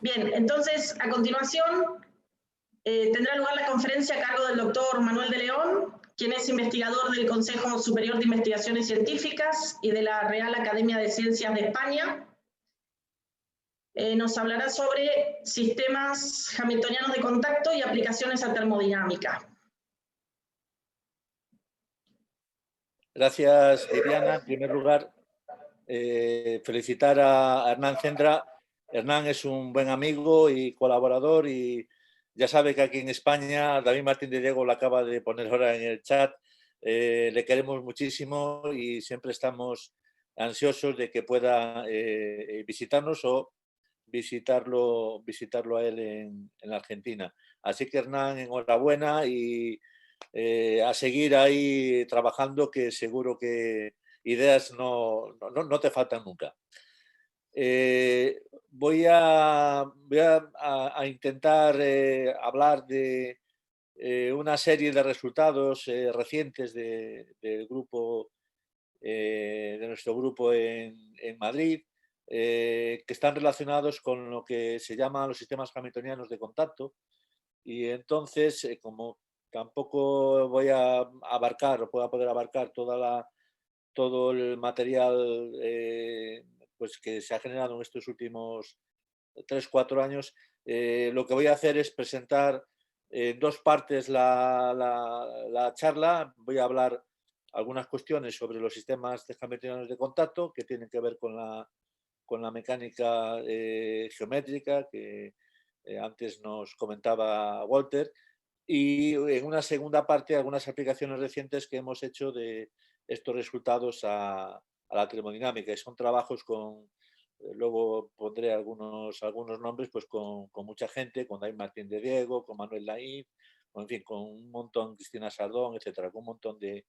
Bien, entonces, a continuación, tendrá lugar la conferencia a cargo del doctor Manuel de León, quien es investigador del Consejo Superior de Investigaciones Científicas y de la Real Academia de Ciencias de España. Nos hablará sobre sistemas hamiltonianos de contacto y aplicaciones a termodinámica. Gracias, Viviana. En primer lugar, felicitar a Hernán Cendra. Hernán es un buen amigo y colaborador y ya sabe que aquí en España, David Martín de Diego lo acaba de poner ahora en el chat, le queremos muchísimo y siempre estamos ansiosos de que pueda visitarnos o visitarlo a él en Argentina. Así que Hernán, enhorabuena y a seguir ahí trabajando, que seguro que ideas no te faltan nunca. Voy a intentar hablar de una serie de resultados recientes del grupo, de nuestro grupo en Madrid, que están relacionados con lo que se llaman los sistemas hamiltonianos de contacto. Y entonces, como tampoco voy a abarcar o pueda poder abarcar todo el material pues que se ha generado en estos últimos 3-4 años, lo que voy a hacer es presentar en dos partes la charla. Voy a hablar algunas cuestiones sobre los sistemas hamiltonianos de contacto que tienen que ver con la mecánica geométrica que antes nos comentaba Walter, y en una segunda parte algunas aplicaciones recientes que hemos hecho de estos resultados a la termodinámica. Y son trabajos con, luego pondré algunos nombres, pues con mucha gente, con David Martín de Diego, con Manuel Laín, en fin, con un montón, Cristina Sardón, etcétera, con un montón de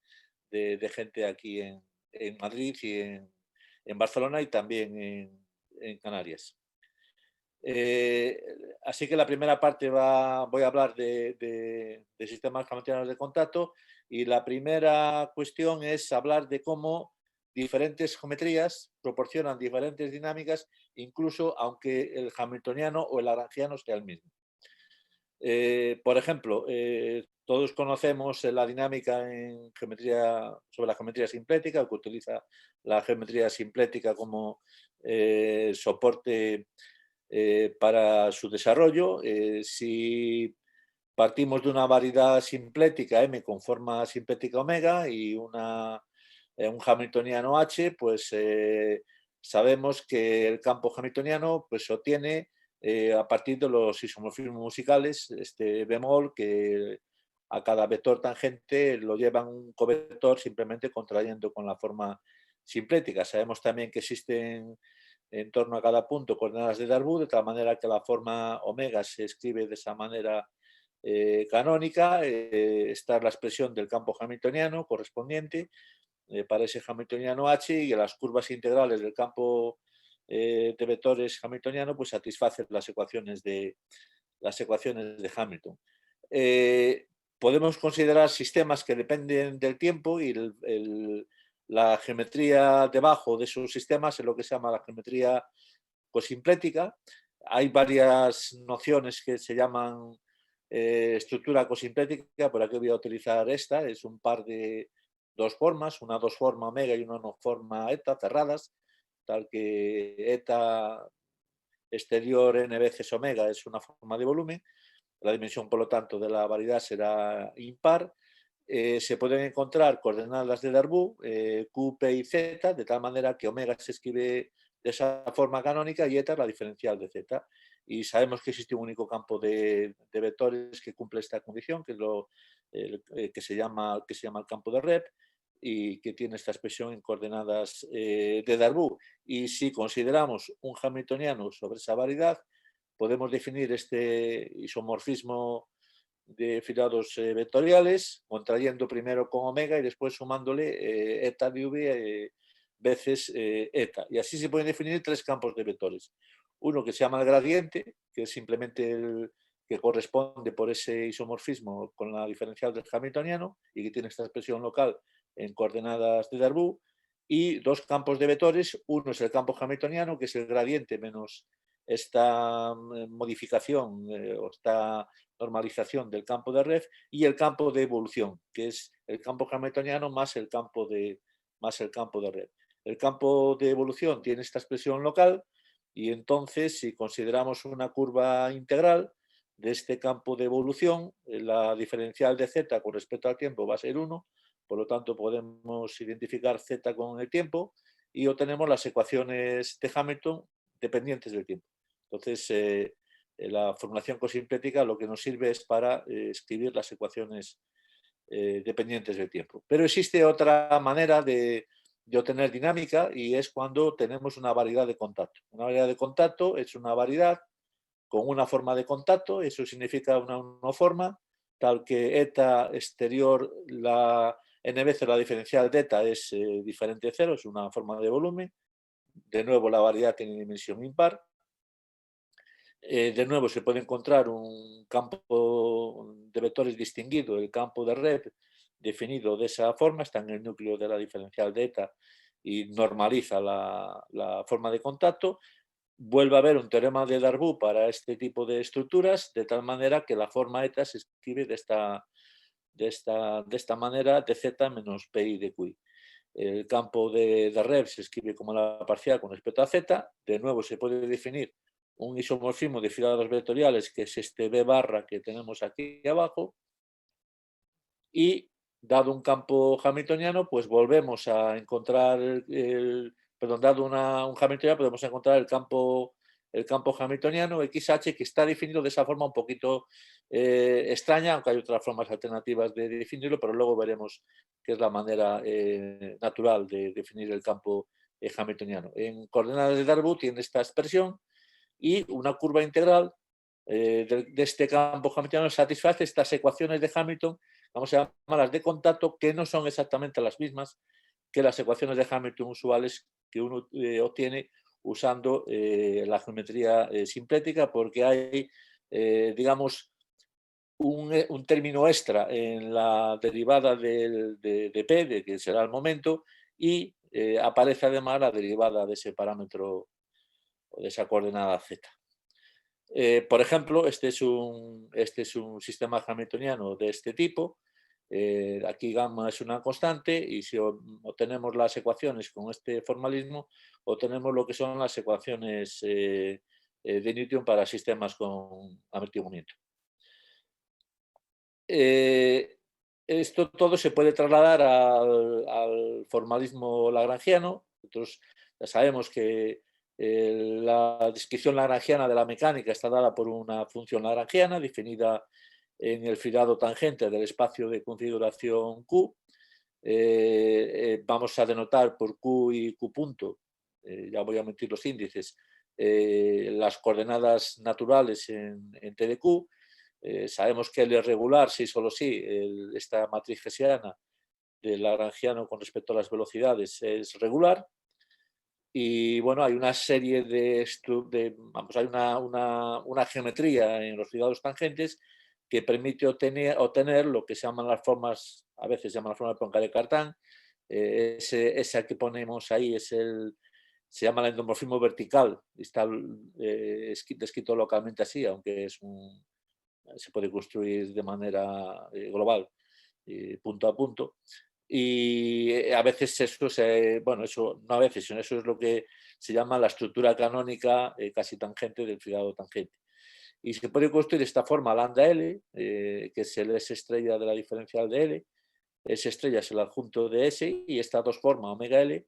gente aquí en Madrid y en Barcelona y también en Canarias. Así que la primera parte voy a hablar de sistemas hamiltonianos de contacto, y la primera cuestión es hablar de cómo diferentes geometrías proporcionan diferentes dinámicas, incluso aunque el hamiltoniano o el lagrangiano sea el mismo. Por ejemplo, todos conocemos la dinámica sobre la geometría simplética, que utiliza la geometría simplética como soporte para su desarrollo. Si partimos de una variedad simplética M con forma simplética omega y un hamiltoniano H, pues sabemos que el campo hamiltoniano pues, se obtiene a partir de los isomorfismos musicales, este bemol, que a cada vector tangente lo llevan un covector simplemente contrayendo con la forma simplética. Sabemos también que existen en torno a cada punto coordenadas de Darboux, de tal manera que la forma omega se escribe de esa manera canónica. Está la expresión del campo hamiltoniano correspondiente para ese hamiltoniano H, y las curvas integrales del campo de vectores hamiltoniano pues satisfacen las ecuaciones de Hamilton. Podemos considerar sistemas que dependen del tiempo, y la geometría debajo de esos sistemas es lo que se llama la geometría cosimplética. Hay varias nociones que se llaman estructura cosimplética, por aquí voy a utilizar esta. Es un par de dos formas, una dos forma omega y una no forma eta, cerradas, tal que eta exterior n veces omega es una forma de volumen. La dimensión, por lo tanto, de la variedad será impar. Se pueden encontrar coordenadas de Darboux, Q, P y Z, de tal manera que omega se escribe de esa forma canónica y eta la diferencial de Z. Y sabemos que existe un único campo de vectores que cumple esta condición, que es que se llama el campo de Rep, y que tiene esta expresión en coordenadas de Darboux. Y si consideramos un hamiltoniano sobre esa variedad, podemos definir este isomorfismo de filados vectoriales, contrayendo primero con omega y después sumándole eta de v veces eta. Y así se pueden definir tres campos de vectores. Uno que se llama el gradiente, que es simplemente el que corresponde por ese isomorfismo con la diferencial del hamiltoniano y que tiene esta expresión local en coordenadas de Darboux. Y dos campos de vectores. Uno es el campo hamiltoniano, que es el gradiente menos esta modificación o esta normalización del campo de Rev, y el campo de evolución, que es el campo hamiltoniano más el campo de Rev. El campo de evolución tiene esta expresión local, y entonces, si consideramos una curva integral de este campo de evolución, la diferencial de z con respecto al tiempo va a ser 1, por lo tanto podemos identificar z con el tiempo y obtenemos las ecuaciones de Hamilton dependientes del tiempo. Entonces, la formulación cosimplética lo que nos sirve es para escribir las ecuaciones dependientes del tiempo. Pero existe otra manera de obtener dinámica, y es cuando tenemos una variedad de contacto. Una variedad de contacto es una variedad con una forma de contacto, eso significa una forma, tal que eta exterior, n veces la diferencial de eta es diferente de 0, es una forma de volumen. De nuevo, la variedad tiene dimensión impar. De nuevo, se puede encontrar un campo de vectores distinguido, el campo de Rev, definido de esa forma, está en el núcleo de la diferencial de eta y normaliza la forma de contacto. Vuelve a haber un teorema de Darboux para este tipo de estructuras, de tal manera que la forma eta se escribe de esta manera, de z menos pi de qi. El campo de Rev se escribe como la parcial con respecto a z. De nuevo, se puede definir un isomorfismo de filados vectoriales, que es este B barra que tenemos aquí abajo, y dado un campo hamiltoniano, pues volvemos a encontrar dado un hamiltoniano, podemos encontrar el campo hamiltoniano XH, que está definido de esa forma un poquito extraña, aunque hay otras formas alternativas de definirlo, pero luego veremos qué es la manera natural de definir el campo hamiltoniano. En coordenadas de Darboux tiene esta expresión, y una curva integral de este campo hamiltoniano satisface estas ecuaciones de Hamilton, vamos a llamarlas de contacto, que no son exactamente las mismas que las ecuaciones de Hamilton usuales que uno obtiene usando la geometría simplética, porque hay, digamos, un término extra en la derivada de P, que será el momento, y aparece además la derivada de ese parámetro o de esa coordenada z. Por ejemplo, este es un sistema hamiltoniano de este tipo. Aquí gamma es una constante, y si obtenemos las ecuaciones con este formalismo, obtenemos lo que son las ecuaciones de Newton para sistemas con amortiguamiento. Esto todo se puede trasladar al formalismo lagrangiano. Nosotros ya sabemos que la descripción lagrangiana de la mecánica está dada por una función lagrangiana definida en el filado tangente del espacio de configuración Q. Vamos a denotar por Q y Q punto, ya voy a meter los índices, las coordenadas naturales en T de Q. Sabemos que L es regular, sí, solo sí, esta matriz hessiana del lagrangiano con respecto a las velocidades es regular. Y bueno, hay una serie hay una geometría en los filados tangentes que permite obtener lo que se llaman las formas, a veces se llama la forma de Poincaré-Cartan. Esa que ponemos ahí se llama el endomorfismo vertical, está descrito localmente así, aunque se puede construir de manera global, punto a punto. Y a veces eso no a veces, sino eso es lo que se llama la estructura canónica casi tangente del filado tangente. Y se puede construir esta forma lambda L, que es el S estrella de la diferencial de L. S estrella es el adjunto de S, y esta dos forma omega L,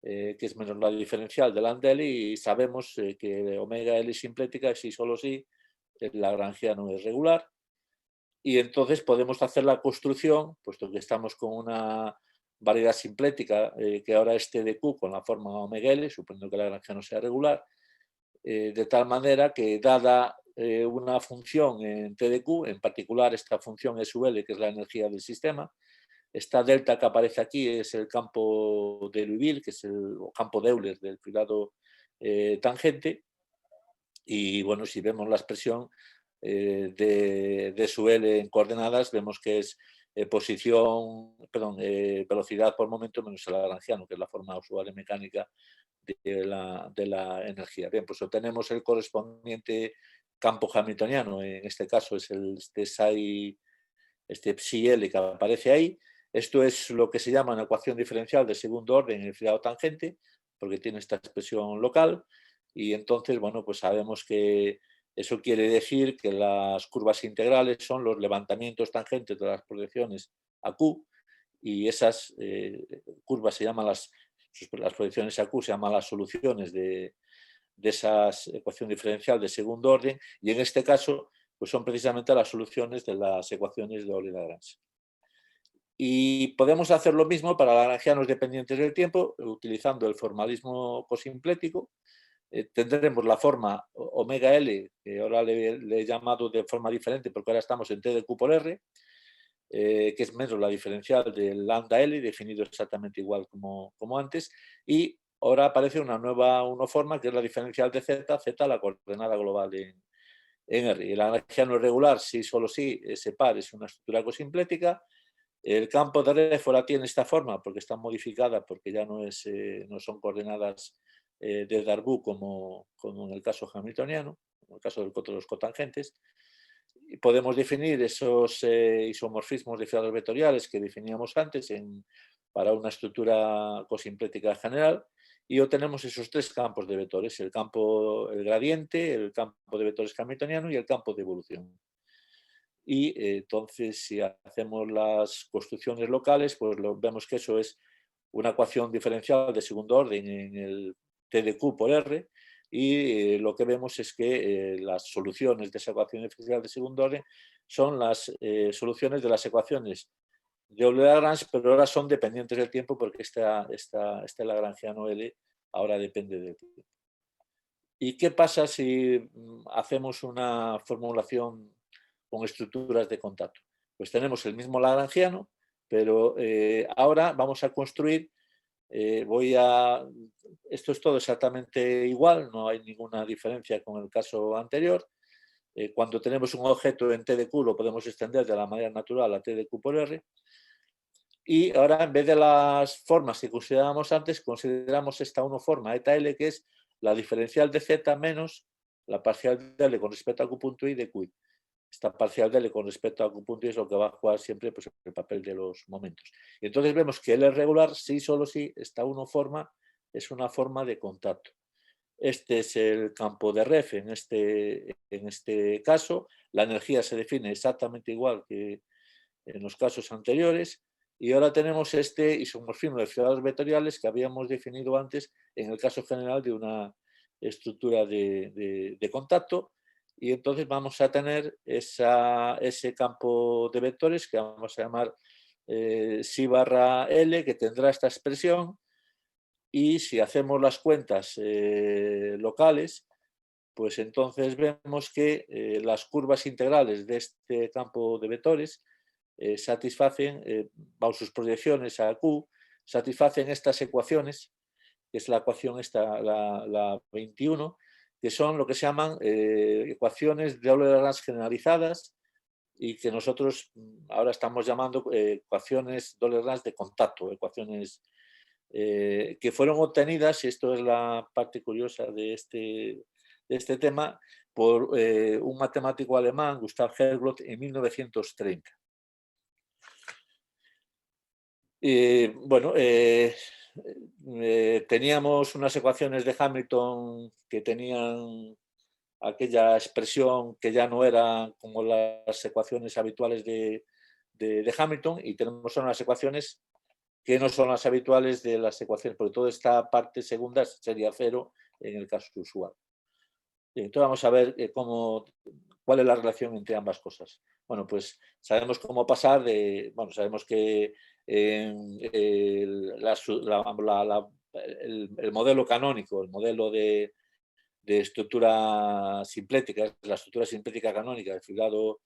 que es menos la diferencial de lambda L, y sabemos que omega L simplética es sí solo sí, el lagrangiano es regular. Y entonces podemos hacer la construcción, puesto que estamos con una variedad simplética, que ahora es T de Q con la forma omega L, suponiendo que la lagrangiano sea regular, de tal manera que dada una función en T de Q, en particular esta función SUL, que es la energía del sistema, esta delta que aparece aquí es el campo de Liouville, que es el campo de Euler del filado tangente. Y bueno, si vemos la expresión de su L en coordenadas, vemos que es velocidad por momento menos el lagrangiano, que es la forma usual en mecánica de la energía. Bien, pues obtenemos el correspondiente campo hamiltoniano, en este caso es este psi-L que aparece ahí. Esto es lo que se llama una ecuación diferencial de segundo orden en el fregado tangente, porque tiene esta expresión local, y entonces, bueno, pues sabemos que eso quiere decir que las curvas integrales son los levantamientos tangentes de las proyecciones a Q, y esas curvas se llaman las proyecciones a Q se llaman las soluciones de esa ecuación diferencial de segundo orden, y en este caso pues son precisamente las soluciones de las ecuaciones de Euler-Lagrange. Y podemos hacer lo mismo para lagrangianos dependientes del tiempo, utilizando el formalismo cosimplético. Tendremos la forma omega L, que ahora le he llamado de forma diferente porque ahora estamos en T de Q por R, que es menos la diferencial del lambda L, definido exactamente igual como antes, y ahora aparece una nueva forma que es la diferencial de Z, Z la coordenada global en R. El lagrangiano regular, sí, solo sí, ese par es una estructura cosimplética. El campo de Réfora tiene esta forma porque está modificada, porque ya no son coordenadas de Darboux como en el caso hamiltoniano, en el caso de los cotangentes. Y podemos definir esos isomorfismos de filados vectoriales que definíamos antes para una estructura cosimplética general, y obtenemos esos tres campos de vectores: el gradiente, el campo de vectores hamiltoniano y el campo de evolución. Y entonces, si hacemos las construcciones locales, pues vemos que eso es una ecuación diferencial de segundo orden en el T de Q por R, y lo que vemos es que las soluciones de esa ecuación diferencial de segundo orden son las soluciones de las ecuaciones de Euler-Lagrange, pero ahora son dependientes del tiempo porque este lagrangiano L ahora depende del tiempo. ¿Y qué pasa si hacemos una formulación con estructuras de contacto? Pues tenemos el mismo lagrangiano, pero ahora vamos a construir, esto es todo exactamente igual, no hay ninguna diferencia con el caso anterior. Cuando tenemos un objeto en T de Q lo podemos extender de la manera natural a T de Q por R, y ahora en vez de las formas que considerábamos antes, consideramos esta forma eta L, que es la diferencial de Z menos la parcial de L con respecto a Q punto I de QI. Esta parcial de L con respecto a Q punto I es lo que va a jugar siempre, pues, el papel de los momentos. Y entonces vemos que L regular, sí, solo sí, esta forma es una forma de contacto. Este es el campo de ref en este caso. La energía se define exactamente igual que en los casos anteriores. Y ahora tenemos este isomorfismo de filados vectoriales que habíamos definido antes en el caso general de una estructura de contacto. Y entonces vamos a tener ese campo de vectores que vamos a llamar psi barra L, que tendrá esta expresión. Y si hacemos las cuentas locales, pues entonces vemos que las curvas integrales de este campo de vectores satisfacen, bajo sus proyecciones a Q, satisfacen estas ecuaciones, que es la ecuación la 21, que son lo que se llaman ecuaciones de Euler-Lagrange generalizadas, y que nosotros ahora estamos llamando ecuaciones de Euler-Lagrange de contacto, ecuaciones que fueron obtenidas, y esto es la parte curiosa de este tema, por un matemático alemán, Gustav Herlott, en 1930. Bueno, teníamos unas ecuaciones de Hamilton que tenían aquella expresión que ya no era como las ecuaciones habituales de Hamilton, y tenemos unas ecuaciones que no son las habituales de las ecuaciones, porque toda esta parte segunda sería cero en el caso usual. Entonces vamos a ver cuál es la relación entre ambas cosas. Bueno, pues sabemos cómo pasar sabemos que el modelo canónico, el modelo de estructura simplética, la estructura simplética canónica del fibrado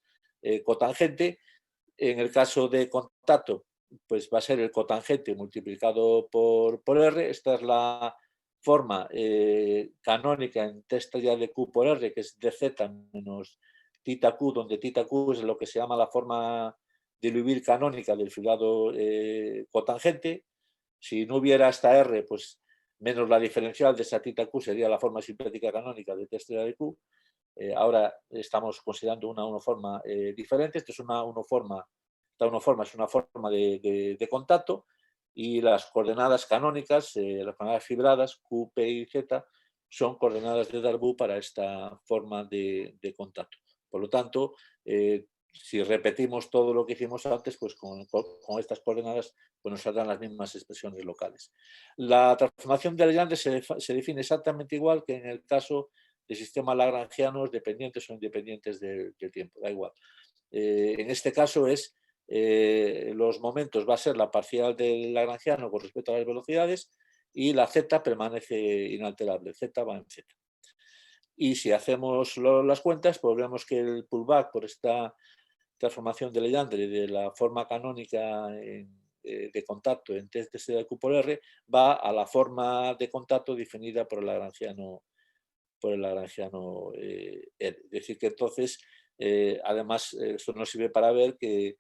cotangente. En el caso de contacto, pues va a ser el cotangente multiplicado por R. Esta es la forma canónica en T estrella de Q por R, que es dz menos tita Q, donde tita Q es lo que se llama la forma de Liouville canónica del fibrado cotangente. Si no hubiera esta R, pues menos la diferencial de esa θ Q sería la forma simplética canónica de T estrella de Q. Ahora estamos considerando una unoforma diferente. Esto es una unoforma, esta unoforma es una forma de contacto, y las coordenadas canónicas, las coordenadas fibradas, Q, P y Z, son coordenadas de Darboux para esta forma de contacto. Por lo tanto, si repetimos todo lo que hicimos antes, pues con estas coordenadas pues nos saldrán las mismas expresiones locales. La transformación de Legendre se define exactamente igual que en el caso de sistemas lagrangianos dependientes o independientes del tiempo, da igual. En este caso es los momentos va a ser la parcial del lagrangiano con respecto a las velocidades, y la z permanece inalterable, z va en z. Y si hacemos las cuentas, pues vemos que el pullback por esta transformación de Legendre de la forma canónica de contacto en T de Q por R va a la forma de contacto definida por el lagrangiano R. Es decir, que entonces, además, esto nos sirve para ver que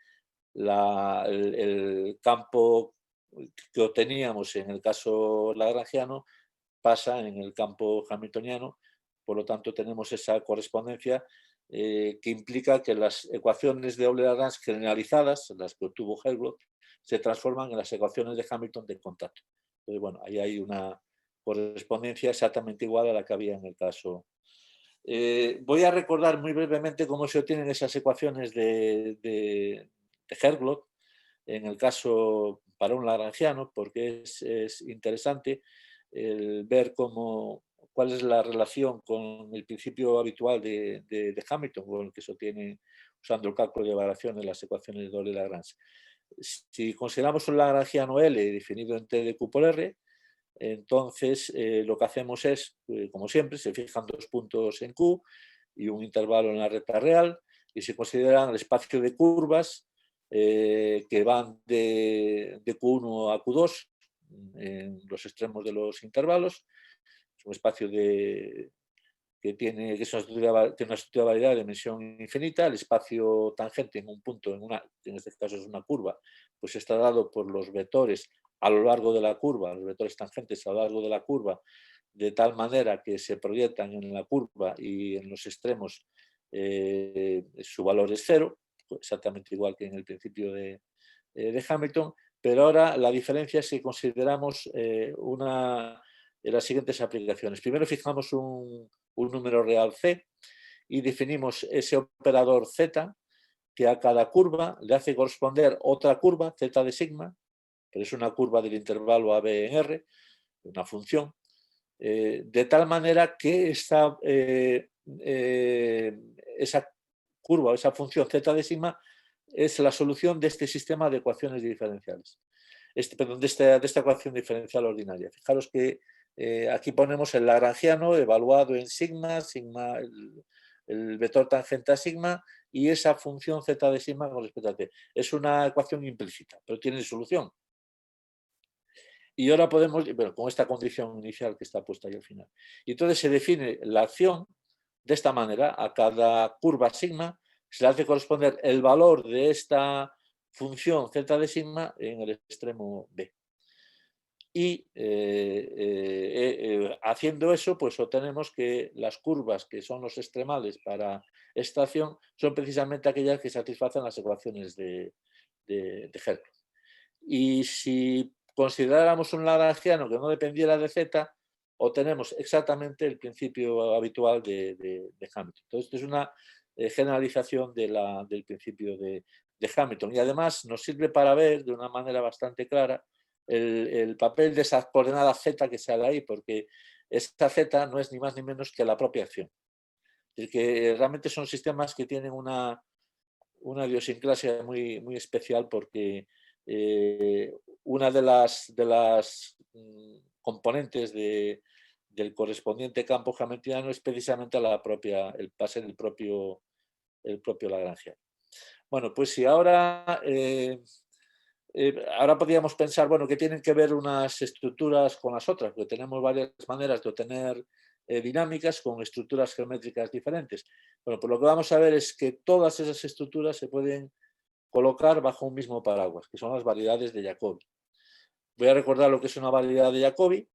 el campo que obteníamos en el caso lagrangiano pasa en el campo hamiltoniano. Por lo tanto, tenemos esa correspondencia que implica que las ecuaciones de Euler-Lagrange generalizadas, las que obtuvo Helmholtz, se transforman en las ecuaciones de Hamilton de contacto. Entonces, bueno, ahí hay una correspondencia exactamente igual a la que había en el caso. Voy a recordar muy brevemente cómo se obtienen esas ecuaciones de Helmholtz en el caso para un lagrangiano, porque es interesante ver cuál es la relación con el principio habitual de Hamilton, con el que se obtiene usando el cálculo de variación de las ecuaciones de Euler-Lagrange. Si consideramos un lagrangiano L definido en T de Q por R, entonces lo que hacemos es, como siempre, se fijan dos puntos en Q y un intervalo en la recta real, y se consideran el espacio de curvas que van de Q1 a Q2 en los extremos de los intervalos. Es un espacio que tiene una estructura de variedad de dimensión infinita. El espacio tangente en un punto, en este caso es una curva, pues está dado por los vectores a lo largo de la curva, los vectores tangentes a lo largo de la curva, de tal manera que se proyectan en la curva y en los extremos su valor es cero, exactamente igual que en el principio de Hamilton. Pero ahora la diferencia es que consideramos una de las siguientes aplicaciones. Primero fijamos un número real C y definimos ese operador Z que a cada curva le hace corresponder otra curva, Z de sigma, pero es una curva del intervalo AB en R, una función, de tal manera que esa curva o esa función Z de sigma es la solución de este sistema de ecuaciones diferenciales. De esta ecuación diferencial ordinaria. Fijaros que aquí ponemos el lagrangiano evaluado en sigma, el vector tangente a sigma, y esa función z de sigma con respecto a t. Es una ecuación implícita, pero tiene solución. Y ahora podemos, bueno, con esta condición inicial que está puesta ahí al final. Y entonces se define la acción de esta manera. A cada curva sigma se le hace corresponder el valor de esta función z de sigma en el extremo B. Y haciendo eso, pues obtenemos que las curvas que son los extremales para esta acción son precisamente aquellas que satisfacen las ecuaciones de Helmholtz. Y si consideráramos un lagrangiano que no dependiera de z, obtenemos exactamente el principio habitual de Hamilton. Entonces, esto es una generalización del principio de Hamilton. Y además nos sirve para ver de una manera bastante clara el papel de esa coordenada z que sale ahí, porque esta z no es ni más ni menos que la propia acción. Es decir, que realmente son sistemas que tienen una idiosincrasia muy, muy especial, porque una de las componentes del correspondiente campo hamiltoniano es precisamente el pase del propio lagrangiano. Bueno, pues si ahora podríamos pensar, bueno, que tienen que ver unas estructuras con las otras, porque tenemos varias maneras de obtener dinámicas con estructuras geométricas diferentes. Bueno, pues lo que vamos a ver es que todas esas estructuras se pueden colocar bajo un mismo paraguas, que son las variedades de Jacobi. Voy a recordar lo que es una variedad de Jacobi.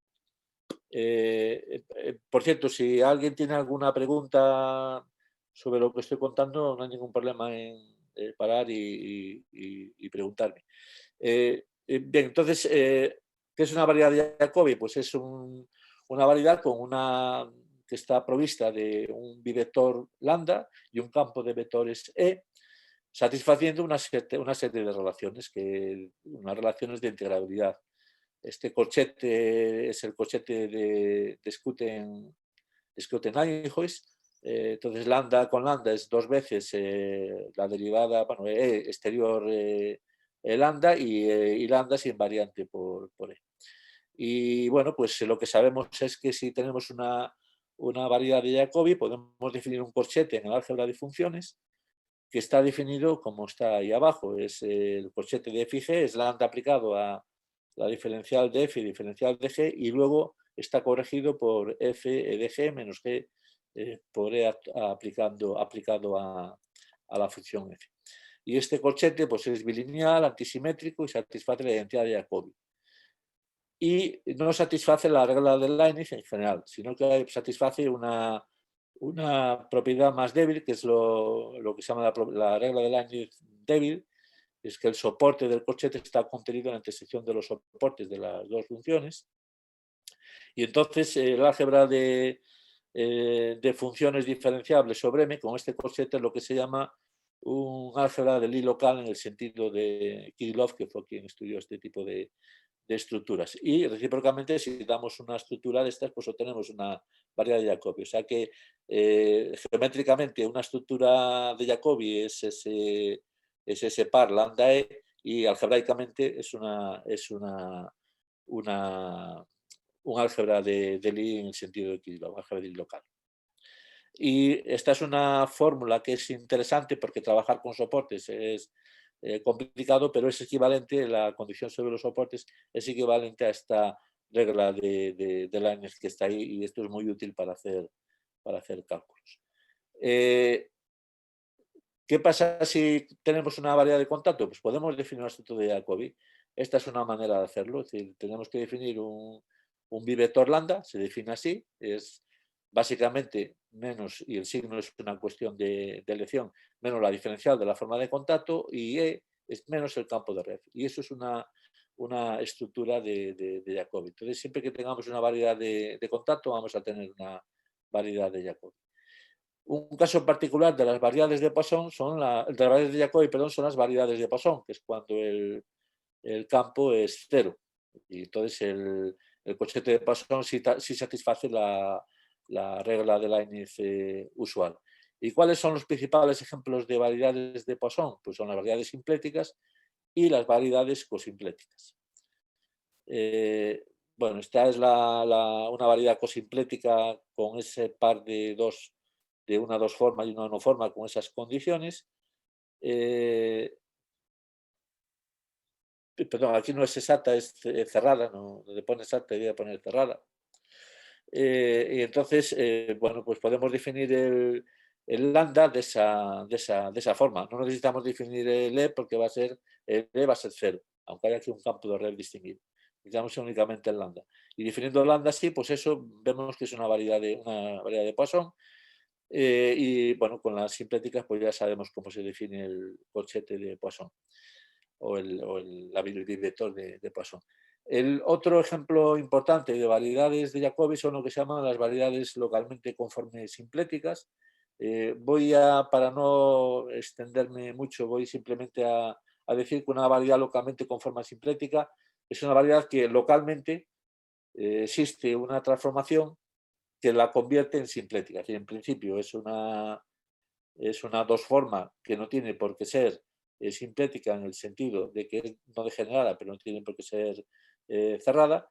Por cierto, si alguien tiene alguna pregunta sobre lo que estoy contando, no hay ningún problema en parar y preguntarme. Bien, entonces, ¿qué es una variedad de Jacobi? Pues es una variedad que está provista de un bivector lambda y un campo de vectores E, satisfaciendo una serie de relaciones, unas relaciones de integrabilidad. Este corchete es el corchete de Schouten-Einhuis. Entonces, lambda con lambda es dos veces la derivada, bueno, E exterior lambda y lambda es invariante por E. Y bueno, pues lo que sabemos es que si tenemos una variedad de Jacobi, podemos definir un corchete en el álgebra de funciones que está definido como está ahí abajo. Es el corchete de f y g, es lambda aplicado a la diferencial de f y diferencial de g, y luego está corregido por f de g menos g por e aplicado a la función f. Y este corchete pues, es bilineal, antisimétrico y satisface la identidad de Jacobi. Y no satisface la regla de Leibniz en general, sino que satisface una propiedad más débil, que es lo que se llama la regla de Leibniz débil, es que el soporte del corchete está contenido en la intersección de los soportes de las dos funciones. Y entonces el álgebra de funciones diferenciables sobre M con este corchete es lo que se llama un álgebra de Lie local, en el sentido de Kirillov, que fue quien estudió este tipo de estructuras. Y recíprocamente, si damos una estructura de estas, pues obtenemos una variedad de Jacobi. O sea que geométricamente una estructura de Jacobi es ese par lambda E, y algebraicamente es un álgebra de Lie en el sentido de Kirillov, un álgebra de Lie local. Y esta es una fórmula que es interesante porque trabajar con soportes es complicado, pero es equivalente, la condición sobre los soportes es equivalente a esta regla de Leibniz que está ahí, y esto es muy útil para hacer cálculos. ¿Qué pasa si tenemos una variedad de contacto? Pues podemos definir una estructura de Jacobi. Esta es una manera de hacerlo, es decir, tenemos que definir un bivector lambda, se define así, es básicamente menos, y el signo es una cuestión de elección, menos la diferencial de la forma de contacto, y E es menos el campo de red. Y eso es una estructura de Jacobi. Entonces, siempre que tengamos una variedad de contacto, vamos a tener una variedad de Jacobi. Un caso particular de las variedades de Poisson de las variedades de Jacobi, son las variedades de Poisson, que es cuando el campo es cero. Y entonces el corchete de Poisson sí satisface la regla de Leibniz usual. ¿Y cuáles son los principales ejemplos de variedades de Poisson? Pues son las variedades simpléticas y las variedades cosimpléticas. Bueno, esta es una variedad cosimplética con ese par de una dos forma y una no forma, con esas condiciones. Perdón, aquí no es exacta, es cerrada, no, donde pone exacta debería poner cerrada. Y entonces, bueno, pues podemos definir el lambda de esa forma. No necesitamos definir el E, porque el E va a ser cero, aunque haya aquí un campo de red distinguido. Necesitamos únicamente el lambda. Y definiendo el lambda así, pues eso vemos que es una variedad de Poisson. Y bueno, con las simpléticas pues ya sabemos cómo se define el corchete de Poisson o el bivector de Poisson. El otro ejemplo importante de variedades de Jacobi son lo que se llaman las variedades localmente conformes simpléticas. Para no extenderme mucho, voy simplemente a decir que una variedad localmente conforme simplética es una variedad que localmente existe una transformación que la convierte en simplética. Es decir, en principio es una dos forma que no tiene por qué ser simplética, en el sentido de que es no degenerada, pero no tiene por qué ser cerrada,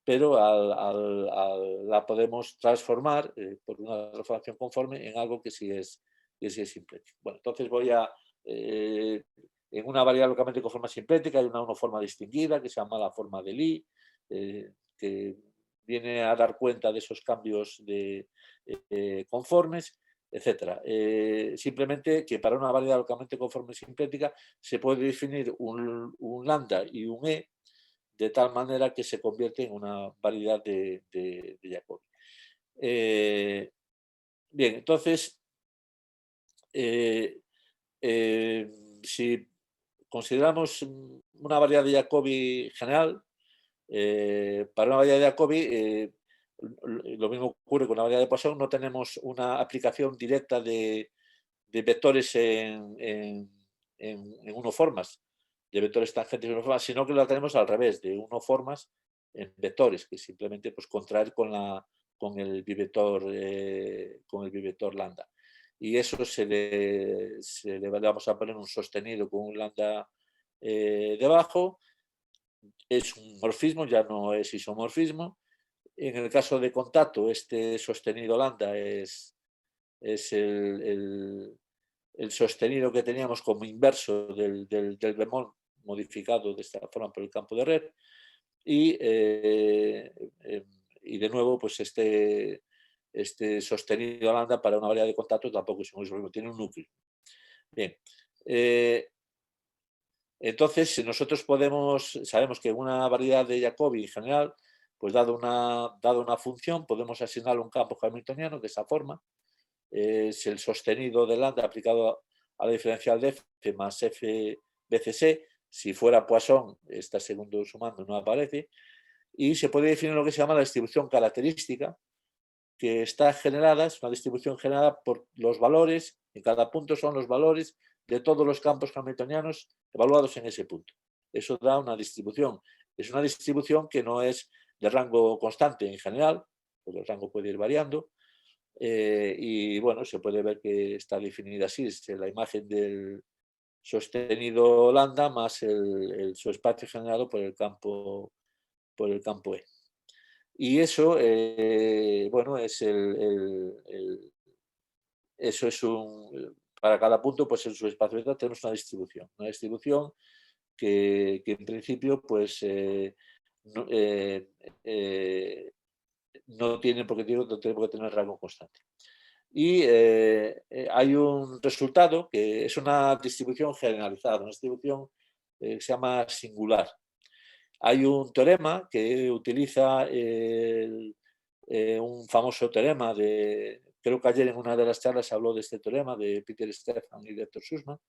pero la podemos transformar por una transformación conforme en algo que sí es simplético. Bueno, entonces en una variedad localmente conforme simplética hay una forma distinguida que se llama la forma de Lie, que viene a dar cuenta de esos cambios conformes, etcétera. Simplemente que para una variedad localmente conforme simplética se puede definir un lambda y un E de tal manera que se convierte en una variedad de Jacobi. Bien, entonces, si consideramos una variedad de Jacobi general, para una variedad de Jacobi, lo mismo ocurre con una variedad de Poisson, no tenemos una aplicación directa de vectores en unoformas, de vectores tangentes en unoformas, sino que la tenemos al revés, de unoformas en vectores, que simplemente pues, contraer con el bivector lambda. Y eso se le vamos a poner un sostenido con un lambda debajo. Es un morfismo, ya no es isomorfismo. En el caso de contacto, este sostenido lambda es el sostenido que teníamos como inverso del bemol modificado de esta forma por el campo de red. Y de nuevo, pues este sostenido lambda para una variedad de contacto tampoco es un isomorfismo, tiene un núcleo. Bien. Entonces, nosotros sabemos que una variedad de Jacobi en general, pues dado una función, podemos asignarle un campo hamiltoniano de esa forma. Es el sostenido de lambda aplicado a la diferencial de f más f BCC. Si fuera Poisson, esta segundo sumando no aparece. Y se puede definir lo que se llama la distribución característica, que está generada, es una distribución generada por los valores, en cada punto son los valores de todos los campos hamiltonianos evaluados en ese punto. Eso da una distribución. Es una distribución que no es de rango constante en general, porque el rango puede ir variando, y bueno, se puede ver que está definida así, es la imagen del sostenido lambda más su espacio generado por el campo E. Y eso, bueno, eso es para cada punto, pues en su espacio vector tenemos una distribución que en principio, pues no tiene por qué tener rango constante. Y hay un resultado que es una distribución generalizada, una distribución que se llama singular. Hay un teorema que utiliza un famoso teorema creo que ayer en una de las charlas se habló de este teorema de Peter Stefan y Victor Sussman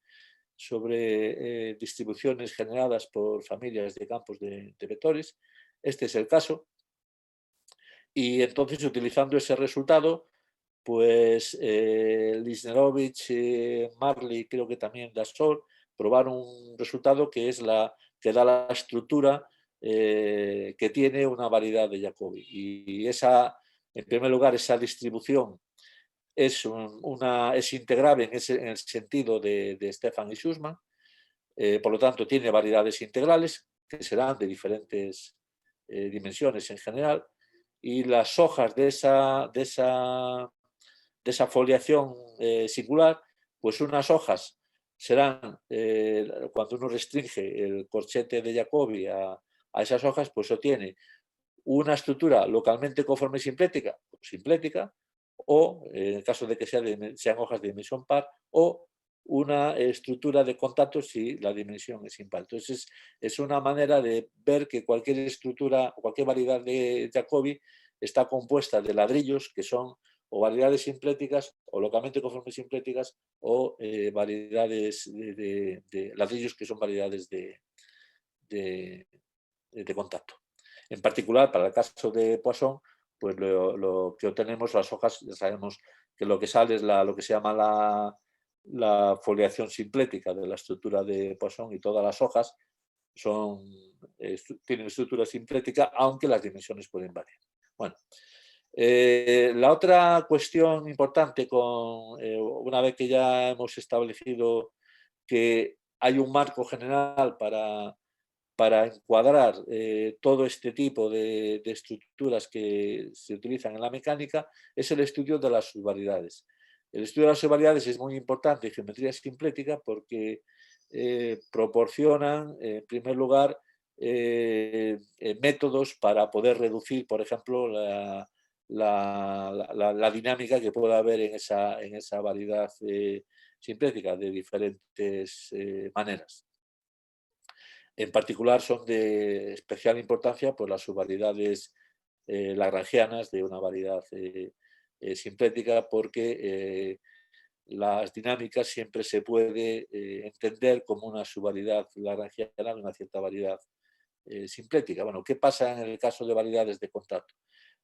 sobre distribuciones generadas por familias de campos de vectores. Este es el caso. Y entonces, utilizando ese resultado, pues Lisnerovich, Marley, creo que también Dassault, probaron un resultado que que da la estructura que tiene una variedad de Jacobi. Y en primer lugar, esa distribución es integrable en el sentido de Stefan y Sussman. Por lo tanto, tiene variedades integrales que serán de diferentes dimensiones en general. Y las hojas de esa foliación singular, pues unas hojas serán, cuando uno restringe el corchete de Jacobi a esas hojas, pues obtiene una estructura localmente conforme simplética, o en el caso de que sean hojas de dimensión par, o una estructura de contacto si la dimensión es impar. Entonces, es una manera de ver que cualquier estructura, cualquier variedad de Jacobi está compuesta de ladrillos que son o variedades simpléticas o localmente conformes simpléticas o variedades de ladrillos que son variedades de contacto. En particular, para el caso de Poisson, pues lo que obtenemos, las hojas, ya sabemos que lo que sale es lo que se llama la foliación simplética de la estructura de Poisson, y todas las hojas tienen estructura simplética, aunque las dimensiones pueden variar. Bueno, la otra cuestión importante, una vez que ya hemos establecido que hay un marco general para encuadrar todo este tipo de estructuras que se utilizan en la mecánica, es el estudio de las subvariedades. El estudio de las subvariedades es muy importante en geometría simplética porque proporcionan, en primer lugar, métodos para poder reducir, por ejemplo, la dinámica que pueda haber en esa variedad simplética de diferentes maneras. En particular son de especial importancia pues, las subvariedades lagrangianas de una variedad simplética, porque las dinámicas siempre se puede entender como una subvariedad lagrangiana de una cierta variedad simplética. Bueno, ¿qué pasa en el caso de variedades de contacto?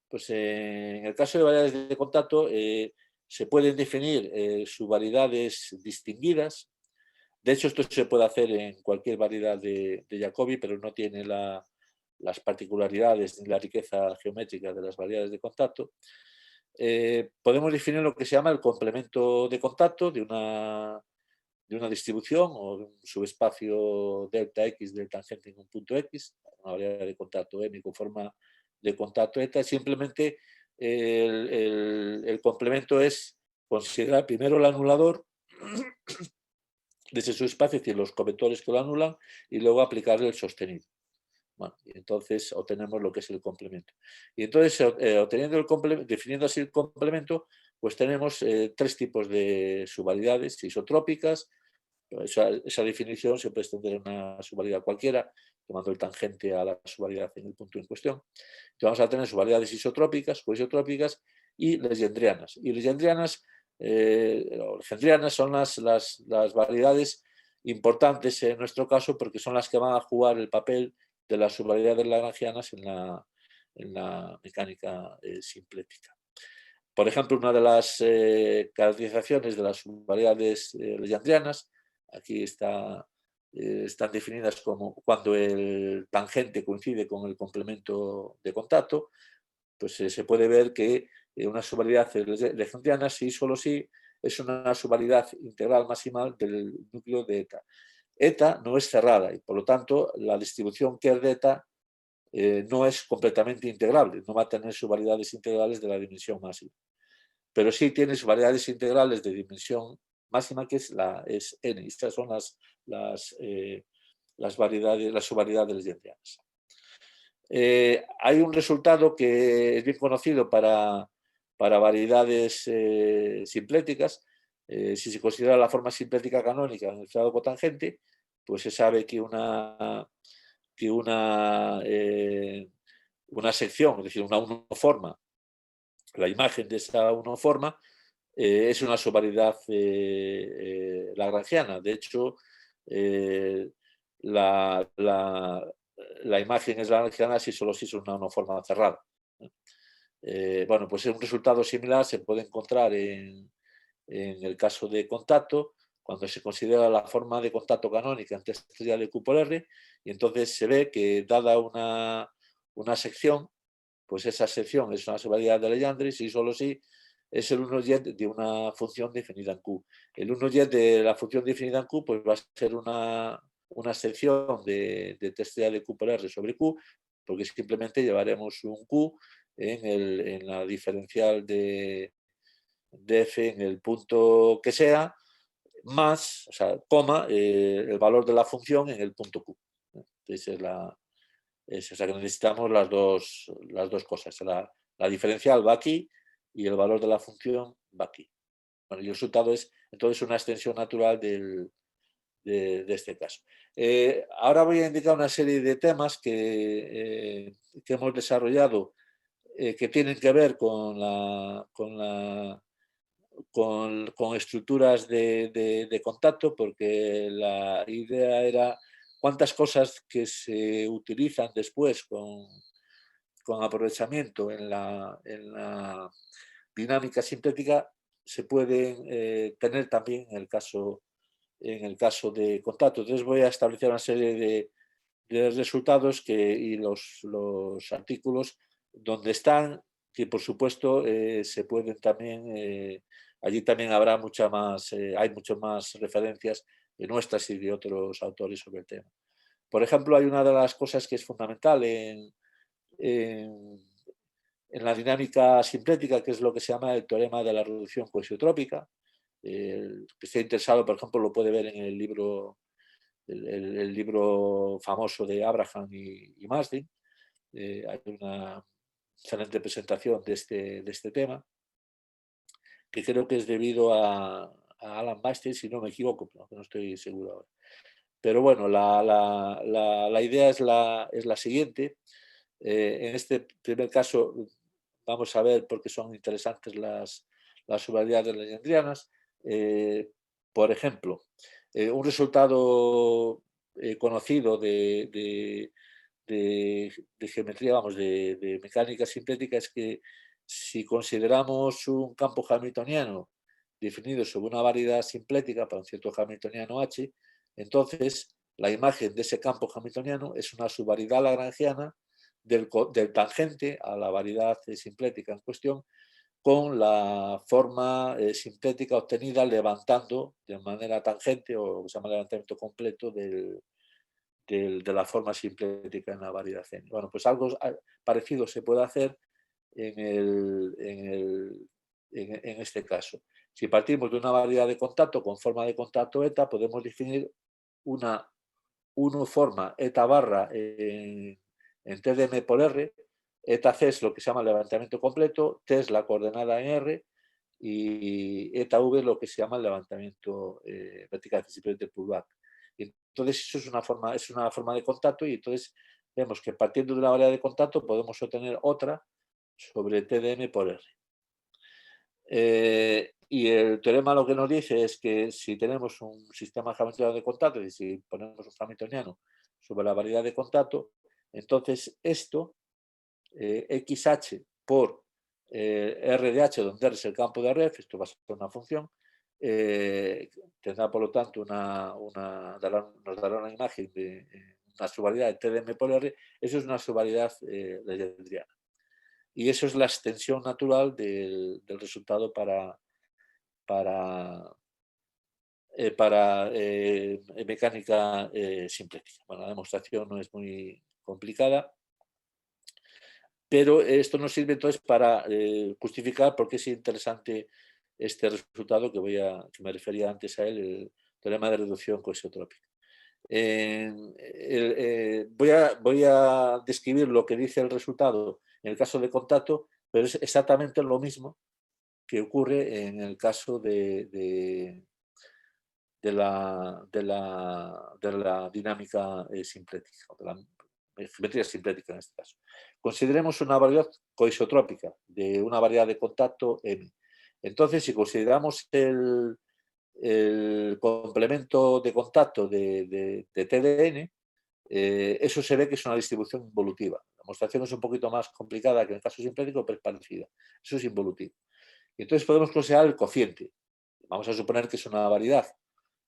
Pues en el caso de variedades de contacto se pueden definir subvariedades distinguidas. De hecho, esto se puede hacer en cualquier variedad de Jacobi, pero no tiene las particularidades ni la riqueza geométrica de las variedades de contacto. Podemos definir lo que se llama el complemento de contacto de una distribución o de un subespacio delta X del tangente en un punto X, una variedad de contacto M con forma de contacto eta. Simplemente el complemento es considerar primero el anulador de ese subespacio, es decir, los covectores que lo anulan, y luego aplicarle el sostenido. Bueno, y entonces obtenemos lo que es el complemento. Y entonces, obteniendo el complemento, definiendo así el complemento, pues tenemos tres tipos de subvariedades isotrópicas. Esa definición se puede extender a una subvariedad cualquiera, tomando el tangente a la subvariedad en el punto en cuestión. Entonces vamos a tener subvariedades isotrópicas, coisotrópicas y legendrianas. Y legendrianas son las variedades importantes en nuestro caso, porque son las que van a jugar el papel de las subvariedades lagrangianas en la mecánica simplética. Por ejemplo, una de las caracterizaciones de las subvariedades legendrianas, aquí están definidas como cuando el tangente coincide con el complemento de contacto, pues se puede ver que una subvariedad legendriana, sí, solo sí, es una subvariedad integral maximal del núcleo de eta. Eta no es cerrada y, por lo tanto, la distribución Kerr de eta no es completamente integrable, no va a tener subvariedades integrales de la dimensión máxima. Pero sí tiene subvariedades integrales de dimensión máxima, que es n. Estas son las subvariedades legendrianas. Hay un resultado que es bien conocido para variedades simpléticas. Si se considera la forma simplética canónica en el fregado cotangente, pues se sabe que una sección, es decir, una unoforma, la imagen de esa unoforma, es una subvariedad lagrangiana. De hecho, la imagen es lagrangiana si solo es una unoforma cerrada. Bueno, pues un resultado similar se puede encontrar en el caso de contacto, cuando se considera la forma de contacto canónica entre estrella de Q por R, y entonces se ve que dada una sección, pues esa sección es una subvariedad de Legendre, si solo sí es el 1y de una función definida en Q. El 1y de la función definida en Q pues va a ser una sección de estrella de Q por R sobre Q, porque simplemente llevaremos un Q en la diferencial de f en el punto que sea, más, o sea, coma, el valor de la función en el punto Q. Entonces o sea que necesitamos las dos cosas. La diferencial va aquí y el valor de la función va aquí. Bueno, y el resultado es entonces una extensión natural de este caso. Ahora voy a indicar una serie de temas que hemos desarrollado que tienen que ver con estructuras de contacto, porque la idea era cuántas cosas que se utilizan después con aprovechamiento en la dinámica sintética se pueden tener también en el caso de contacto. Entonces voy a establecer una serie de resultados y los artículos donde están, que por supuesto se pueden también, allí también habrá hay muchas más referencias de nuestras y de otros autores sobre el tema. Por ejemplo, hay una de las cosas que es fundamental en la dinámica simplética, que es lo que se llama el teorema de la reducción coisotrópica. El que esté interesado, por ejemplo, lo puede ver en el libro famoso de Abraham y Masdin. Hay una excelente presentación de este tema, que creo que es debido a Alan Mastin, si no me equivoco, pero no estoy seguro ahora. pero bueno, la idea es la siguiente. En este primer caso vamos a ver por qué son interesantes las subvariedades legendrianas. Por ejemplo, un resultado conocido de geometría, vamos, de mecánica sintética es que si consideramos un campo hamiltoniano definido sobre una variedad simplética para un cierto hamiltoniano H, entonces la imagen de ese campo hamiltoniano es una subvariedad lagrangiana del tangente a la variedad simplética en cuestión, con la forma sintética obtenida levantando de manera tangente, o lo que se llama levantamiento completo de la forma simplética en la variedad n. Bueno, pues algo parecido se puede hacer en este caso. Si partimos de una variedad de contacto con forma de contacto eta, podemos definir una forma eta barra en TdM por R. Eta C es lo que se llama el levantamiento completo, T es la coordenada en R, y eta V es lo que se llama el levantamiento vertical, simplemente pullback. Entonces eso es una forma de contacto, y entonces vemos que partiendo de una variedad de contacto podemos obtener otra sobre TdM por R. Y el teorema lo que nos dice es que si tenemos un sistema hamiltoniano de contacto y si ponemos un hamiltoniano sobre la variedad de contacto, entonces esto, XH por R de H, donde R es el campo de Ref, esto va a ser una función, tendrá por lo tanto nos dará una imagen de una subvariedad de TdM por R. Eso es una subvariedad legendriana. Y eso es la extensión natural del resultado para mecánica simplética. Bueno, la demostración no es muy complicada, pero esto nos sirve entonces para justificar por qué es interesante este resultado que me refería antes a él, el teorema de reducción coisotrópica. Voy a describir lo que dice el resultado en el caso de contacto, pero es exactamente lo mismo que ocurre en el caso de la dinámica simplética, de la geometría simplética en este caso. Consideremos una variedad coisotrópica de una variedad de contacto M. Entonces, si consideramos el complemento de contacto de TdN, eso se ve que es una distribución involutiva. La demostración es un poquito más complicada que en el caso simplético, pero es parecida. Eso es involutivo. Y entonces podemos considerar el cociente. Vamos a suponer que es una variedad.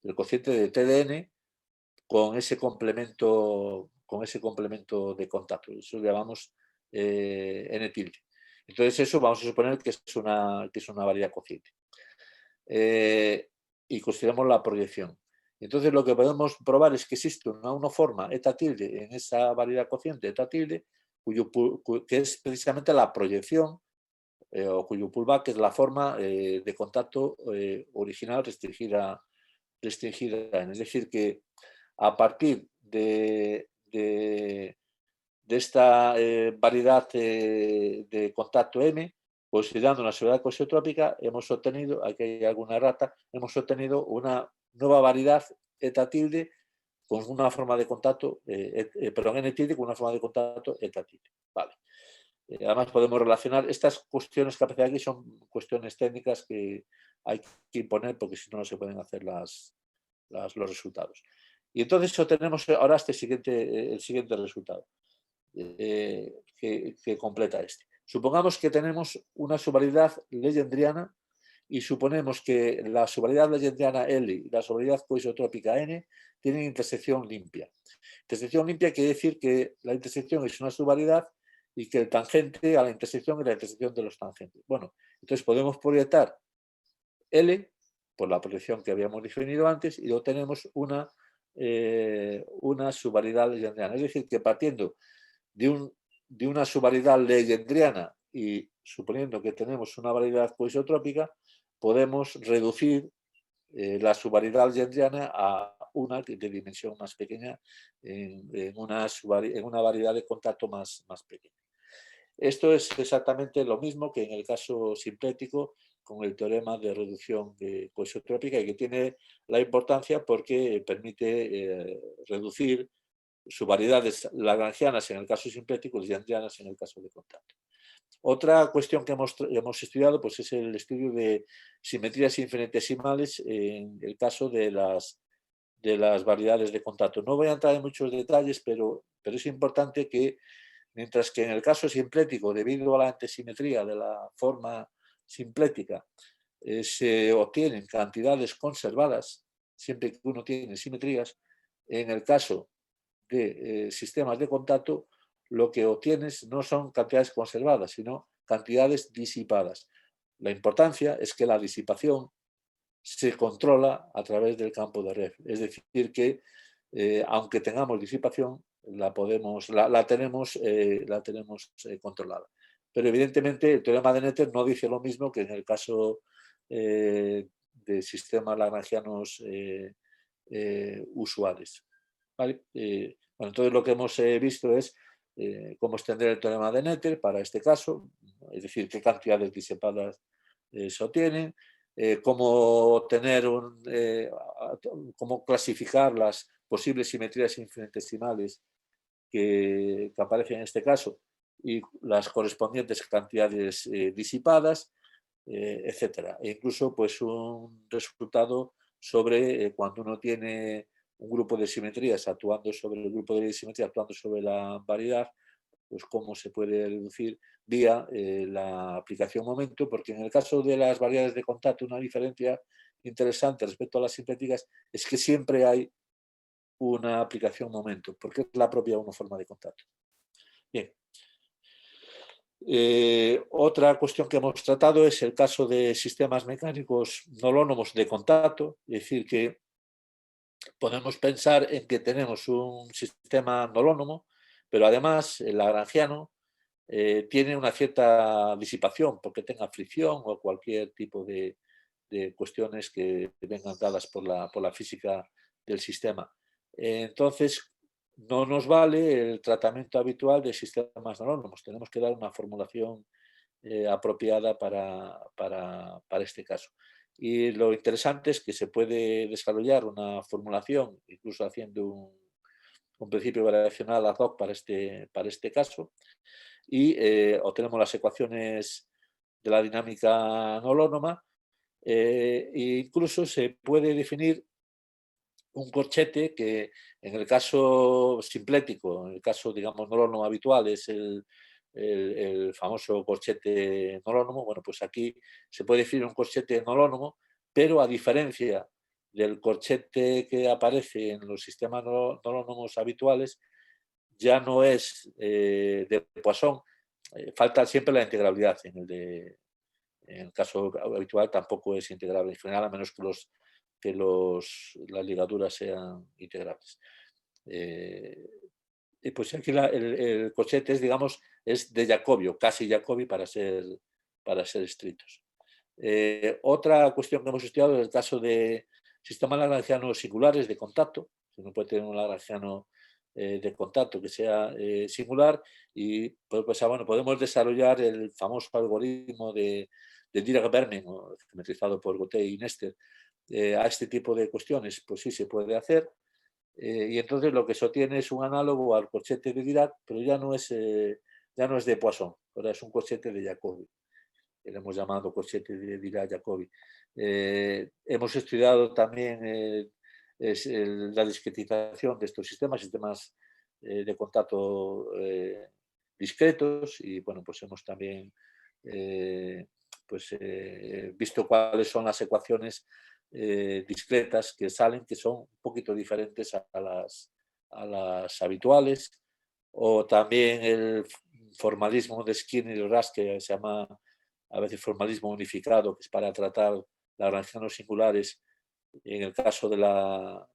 El cociente de TdN con ese complemento de contacto. Eso lo llamamos N tilde. Entonces eso vamos a suponer que es una variedad cociente. Y consideramos la proyección. Entonces lo que podemos probar es que existe una forma eta tilde en esa variedad cociente eta tilde, que es precisamente la proyección o cuyo pullback es la forma de contacto original restringida. Es decir, que a partir de esta variedad de contacto M, considerando una subvariedad coisotrópica, hemos obtenido, aquí hay alguna errata, hemos obtenido una nueva variedad eta tilde con una forma de contacto, N tilde con una forma de contacto eta tilde. Vale. Además podemos relacionar, estas cuestiones que aparecen aquí son cuestiones técnicas que hay que imponer porque si no, no se pueden hacer los resultados. Y entonces obtenemos ahora el siguiente resultado que completa este. Supongamos que tenemos una subvariedad legendriana y suponemos que la subvariedad legendriana L y la subvariedad coisotrópica N tienen intersección limpia. Intersección limpia quiere decir que la intersección es una subvariedad y que el tangente a la intersección es la intersección de los tangentes. Bueno, entonces podemos proyectar L por la proyección que habíamos definido antes y obtenemos una subvariedad legendriana. Es decir, que partiendo de una subvariedad legendriana y suponiendo que tenemos una variedad coisotrópica, podemos reducir la subvariedad legendriana a una de dimensión más pequeña en una variedad de contacto más pequeña. Esto es exactamente lo mismo que en el caso simplético con el teorema de reducción coisotrópica, y que tiene la importancia porque permite reducir subvariedades lagrangianas en el caso simplético y lagrangianas en el caso de contacto. Otra cuestión que hemos estudiado pues, es el estudio de simetrías infinitesimales en el caso de las variedades de contacto. No voy a entrar en muchos detalles, pero es importante que, mientras que en el caso simplético, debido a la antisimetría de la forma simplética, se obtienen cantidades conservadas, siempre que uno tiene simetrías, en el caso de sistemas de contacto, lo que obtienes no son cantidades conservadas, sino cantidades disipadas. La importancia es que la disipación se controla a través del campo de Ref. Es decir, que aunque tengamos disipación, la tenemos controlada. Pero evidentemente el teorema de Noether no dice lo mismo que en el caso de sistemas lagrangianos usuales. ¿Vale? Bueno, entonces lo que hemos visto es cómo extender el teorema de Noether para este caso, es decir, qué cantidades disipadas se obtienen, cómo clasificar las posibles simetrías infinitesimales que aparecen en este caso y las correspondientes cantidades disipadas, etcétera. E incluso pues un resultado sobre cuando uno tiene un grupo de simetrías actuando sobre el grupo de simetría actuando sobre la variedad, pues cómo se puede reducir vía la aplicación momento, porque en el caso de las variedades de contacto una diferencia interesante respecto a las sintéticas es que siempre hay una aplicación momento, porque es la propia forma de contacto. Bien. Otra cuestión que hemos tratado es el caso de sistemas mecánicos nolonómos de contacto, es decir, que podemos pensar en que tenemos un sistema nolonómo, pero además el lagrangiano tiene una cierta disipación porque tenga fricción o cualquier tipo de cuestiones que vengan dadas por la física del sistema. Entonces, no nos vale el tratamiento habitual de sistemas nolonómos. Tenemos que dar una formulación apropiada para este caso. Y lo interesante es que se puede desarrollar una formulación, incluso haciendo un principio variacional ad hoc para este caso, y obtenemos las ecuaciones de la dinámica nolonoma, e incluso se puede definir un corchete que en el caso simplético, en el caso digamos nolonoma habitual es el famoso corchete nolonómo. Bueno, pues aquí se puede definir un corchete nolonómo, pero a diferencia del corchete que aparece en los sistemas nolonómos habituales, ya no es de Poisson, falta siempre la integrabilidad. En el caso habitual tampoco es integrable en general, a menos que las ligaduras sean integrables. Y pues aquí el corchete es, digamos, es de Jacobi, o casi Jacobi para ser estrictos. Otra cuestión que hemos estudiado es el caso de sistemas lagrangianos singulares de contacto. Uno puede tener un lagrangiano de contacto que sea singular y pues, bueno, podemos desarrollar el famoso algoritmo de Dirac-Vermen, geometrizado por Gotay y Nester, a este tipo de cuestiones. Pues sí se puede hacer. Y entonces lo que se obtiene es un análogo al corchete de Dirac, pero ya no es de Poisson, ahora es un corchete de Jacobi. Le hemos llamado corchete de Dirac-Jacobi. Hemos estudiado también la discretización de estos sistemas de contacto discretos, y bueno, pues hemos también visto cuáles son las ecuaciones discretas que salen, que son un poquito diferentes a las habituales, o también el formalismo de Skinner y Rush, que se llama a veces formalismo unificado, que es para tratar lagrangianos singulares. En el caso de la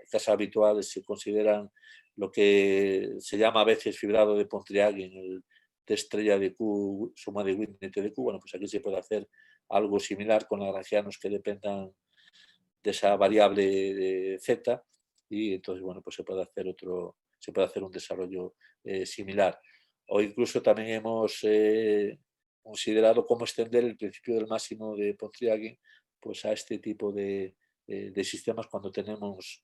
casa habitual se consideran lo que se llama a veces fibrado de Pontryagin, en el T estrella de Q, suma de Witten de Q. Bueno, pues aquí se puede hacer algo similar con lagrangianos que dependan de esa variable de Z, y entonces, bueno, pues se puede hacer un desarrollo similar. o incluso también hemos considerado cómo extender el principio del máximo de Pontryagin pues, a este tipo de sistemas cuando tenemos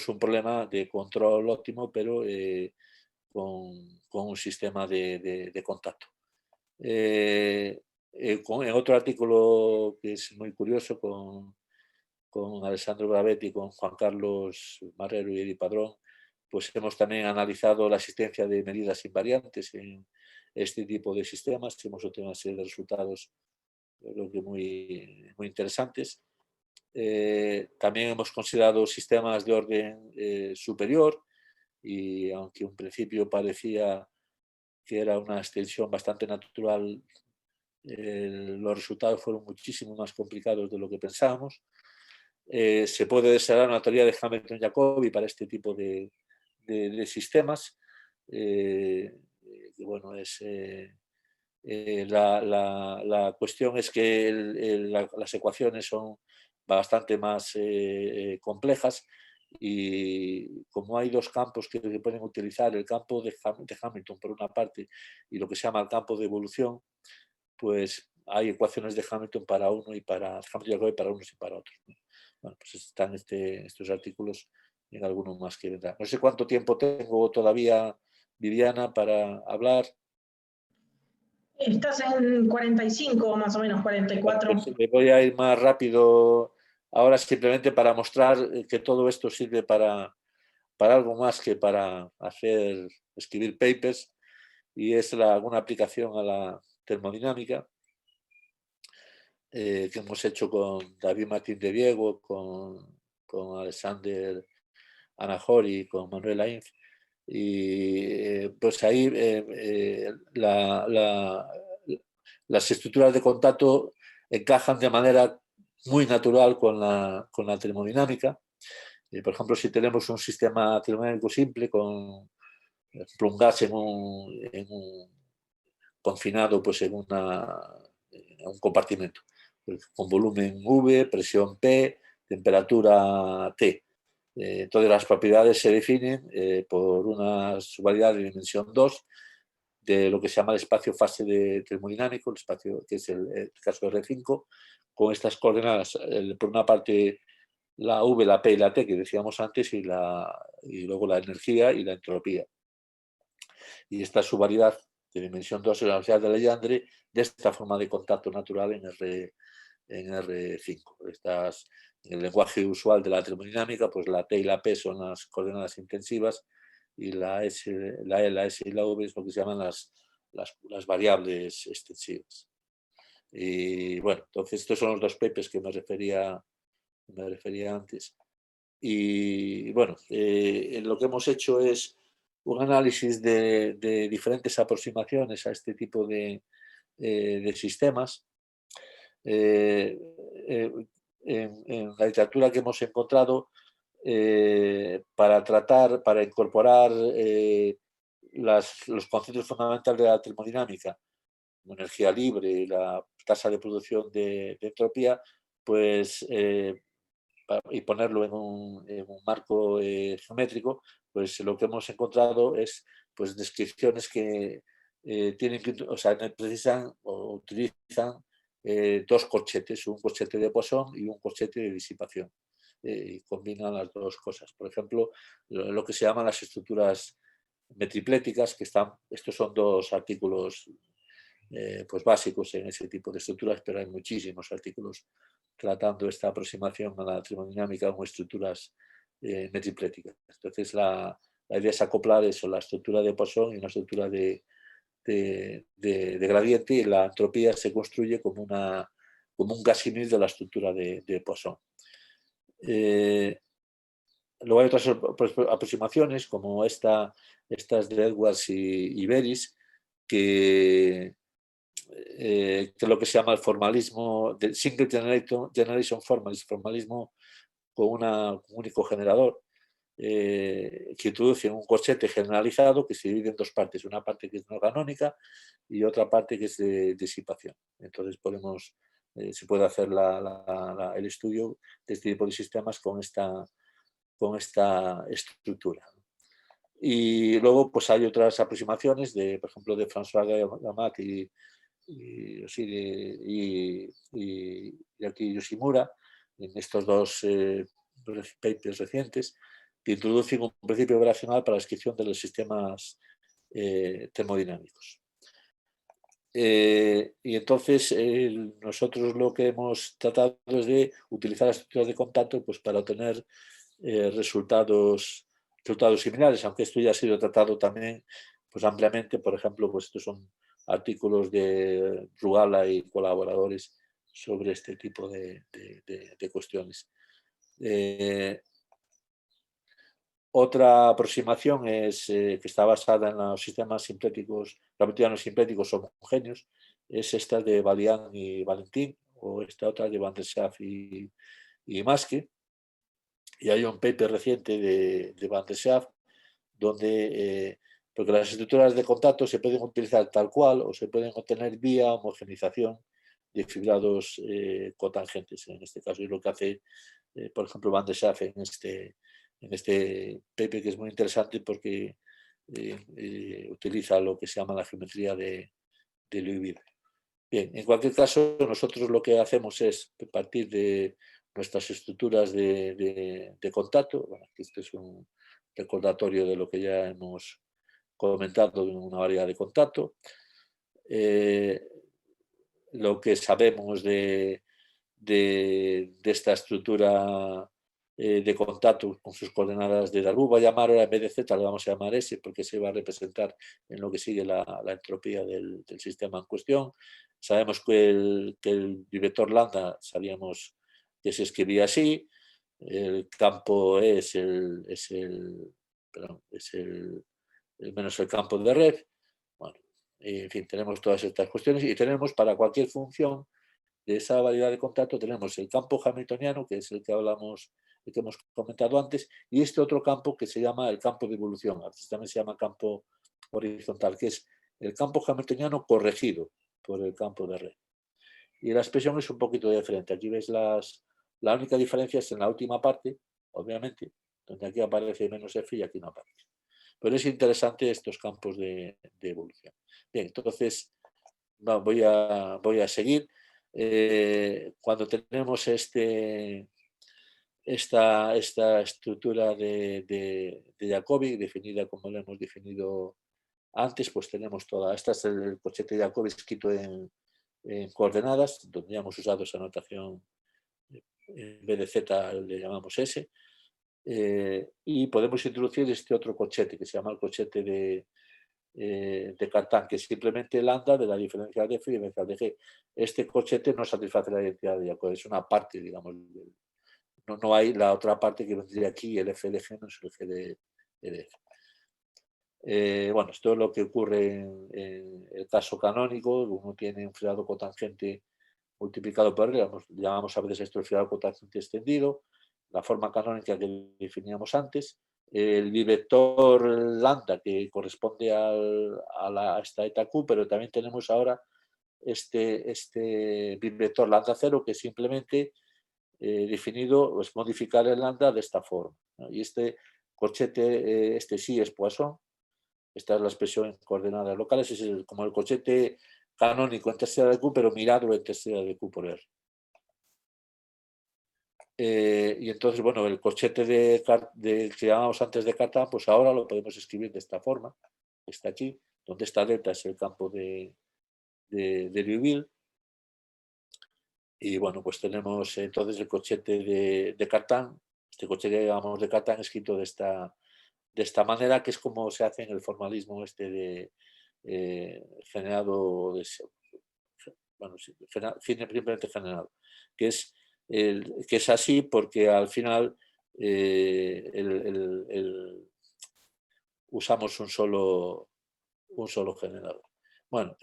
un problema de control óptimo, pero con un sistema de contacto. En otro artículo que es muy curioso con Alessandro Bravetti, con Juan Carlos Marrero y Edi Padrón, pues hemos también analizado la existencia de medidas invariantes en este tipo de sistemas. Hemos obtenido una serie de resultados, creo que muy interesantes. También hemos considerado sistemas de orden superior, y aunque en principio parecía que era una extensión bastante natural, los resultados fueron muchísimo más complicados de lo que pensábamos. Se puede desarrollar una teoría de Hamilton-Jacobi para este tipo de sistemas. Bueno, la cuestión es que las ecuaciones son bastante más complejas, y como hay dos campos que se pueden utilizar, el campo de Hamilton por una parte y lo que se llama el campo de evolución, pues hay ecuaciones de Hamilton para uno y para Hamilton para unos y para otros. Bueno, pues están estos artículos y en algunos más que vendrán. No sé cuánto tiempo tengo todavía, Viviana, para hablar. Estás en 45 más o menos, 44. Pues me voy a ir más rápido ahora, simplemente para mostrar que todo esto sirve para algo más que para escribir papers, y es una aplicación a la termodinámica que hemos hecho con David Martín de Diego, con Alexander Anajori, con Manuel Ainz. Y pues ahí las estructuras de contacto encajan de manera muy natural con la termodinámica. Por ejemplo, si tenemos un sistema termodinámico simple con un gas en un confinado pues en un compartimento, con volumen V, presión P, temperatura T. Entonces las propiedades se definen por una subvariedad de dimensión 2 de lo que se llama el espacio fase termodinámico, el espacio que es el caso de R5, con estas coordenadas, por una parte la V, la P y la T que decíamos antes, y luego la energía y la entropía. Y esta subvariedad de dimensión 2 es la velocidad de Legendre de esta forma de contacto natural en R5. En el lenguaje usual de la termodinámica, pues la T y la P son las coordenadas intensivas, y la E, la S y la V es lo que se llaman las variables extensivas. Y bueno, entonces estos son los dos papers que me refería antes. Y bueno, lo que hemos hecho es un análisis de diferentes aproximaciones a este tipo de sistemas. En la literatura que hemos encontrado, para incorporar los conceptos fundamentales de la termodinámica, como energía libre y la tasa de producción de entropía, pues y ponerlo en un marco geométrico, pues lo que hemos encontrado es pues descripciones que precisan o utilizan dos corchetes, un corchete de Poisson y un corchete de disipación, y combinan las dos cosas. Por ejemplo, lo que se llaman las estructuras metripléticas, estos son dos artículos pues básicos en ese tipo de estructuras, pero hay muchísimos artículos tratando esta aproximación a la termodinámica como estructuras metripléticas. Entonces la idea es acoplar eso, la estructura de Poisson y una estructura de gradiente, y la entropía se construye como un Casimir de la estructura de Poisson. Luego hay otras aproximaciones como estas de Edwards y Beris, que lo que se llama el formalismo del Single Generation formalismo con un único generador, que introduce un corchete generalizado que se divide en dos partes, una parte que es no canónica y otra parte que es de disipación. Entonces se puede hacer el estudio de este tipo de sistemas con esta estructura. Y luego pues hay otras aproximaciones, por ejemplo, de François Gamac y aquí Yoshimura, en estos dos papers recientes, que introducen un principio operacional para la descripción de los sistemas termodinámicos. Y entonces nosotros lo que hemos tratado es de utilizar las estructuras de contacto pues, para obtener resultados similares, aunque esto ya ha sido tratado también pues, ampliamente. Por ejemplo, pues estos son artículos de Rugala y colaboradores sobre este tipo de cuestiones. Otra aproximación es, que está basada en los sistemas simpléticos, gravitacionales simpléticos homogéneos, es esta de Valiant y Valentin, o esta otra de Van der Schaaf y Maske. Y hay un paper reciente de Van der Schaaf donde, porque las estructuras de contacto se pueden utilizar tal cual o se pueden obtener vía homogenización de fibrados cotangentes. En este caso es lo que hace, por ejemplo, Van der Schaaf en este paper, que es muy interesante porque utiliza lo que se llama la geometría de Liouville. Bien, en cualquier caso, nosotros lo que hacemos es partir de nuestras estructuras de contacto. Bueno, este es un recordatorio de lo que ya hemos comentado de una variedad de contacto. Lo que sabemos de esta estructura de contacto con sus coordenadas de Darboux, va a llamar ahora en vez de Z, le vamos a llamar S, porque se va a representar en lo que sigue la entropía del sistema en cuestión. Sabemos que el vector lambda, sabíamos que se escribía así, el campo es menos el campo de red. Bueno, en fin, tenemos todas estas cuestiones y tenemos para cualquier función de esa variedad de contacto tenemos el campo hamiltoniano, que es el que hablamos, el que hemos comentado antes, y este otro campo que se llama el campo de evolución, a veces también se llama campo horizontal, que es el campo hamiltoniano corregido por el campo de red. Y la expresión es un poquito diferente. Aquí ves la única diferencia es en la última parte, obviamente, donde aquí aparece menos F y aquí no aparece. Pero es interesante estos campos de evolución. Bien, entonces voy a seguir. Cuando tenemos esta estructura de Jacobi, definida como lo hemos definido antes, pues tenemos toda. Esta es el cochete de Jacobi escrito en coordenadas, donde ya hemos usado esa notación, en vez de Z le llamamos S. Y podemos introducir este otro cochete que se llama el cochete de Cartan, que es simplemente lambda de la diferencia de F y diferencial de G. Este cochete no satisface la identidad de Jacobi, es una parte, digamos. No hay la otra parte que vendría aquí, el F de G no es el G de F. Bueno, esto es lo que ocurre en el caso canónico. Uno tiene un fibrado cotangente multiplicado por R, llamamos a veces esto el fibrado cotangente extendido, la forma canónica que definíamos antes. El bivector lambda que corresponde a esta eta Q, pero también tenemos ahora este bivector lambda 0 que simplemente definido es modificar el lambda de esta forma, ¿no? Y este cochete, este sí es Poisson, esta es la expresión en coordenadas locales, es como el cochete canónico en tercera de Q, pero mirado en tercera de Q por R. Y entonces, bueno, el cochete que llamamos antes de Cartan, pues ahora lo podemos escribir de esta forma, está aquí, donde esta delta es el campo de Liouville. Y bueno, pues tenemos entonces el cochete de Cartan, este cochete que llamamos de Cartan escrito de esta manera, que es como se hace en el formalismo este de generado, simplemente generado, que es así porque al final usamos un solo generador. Bueno,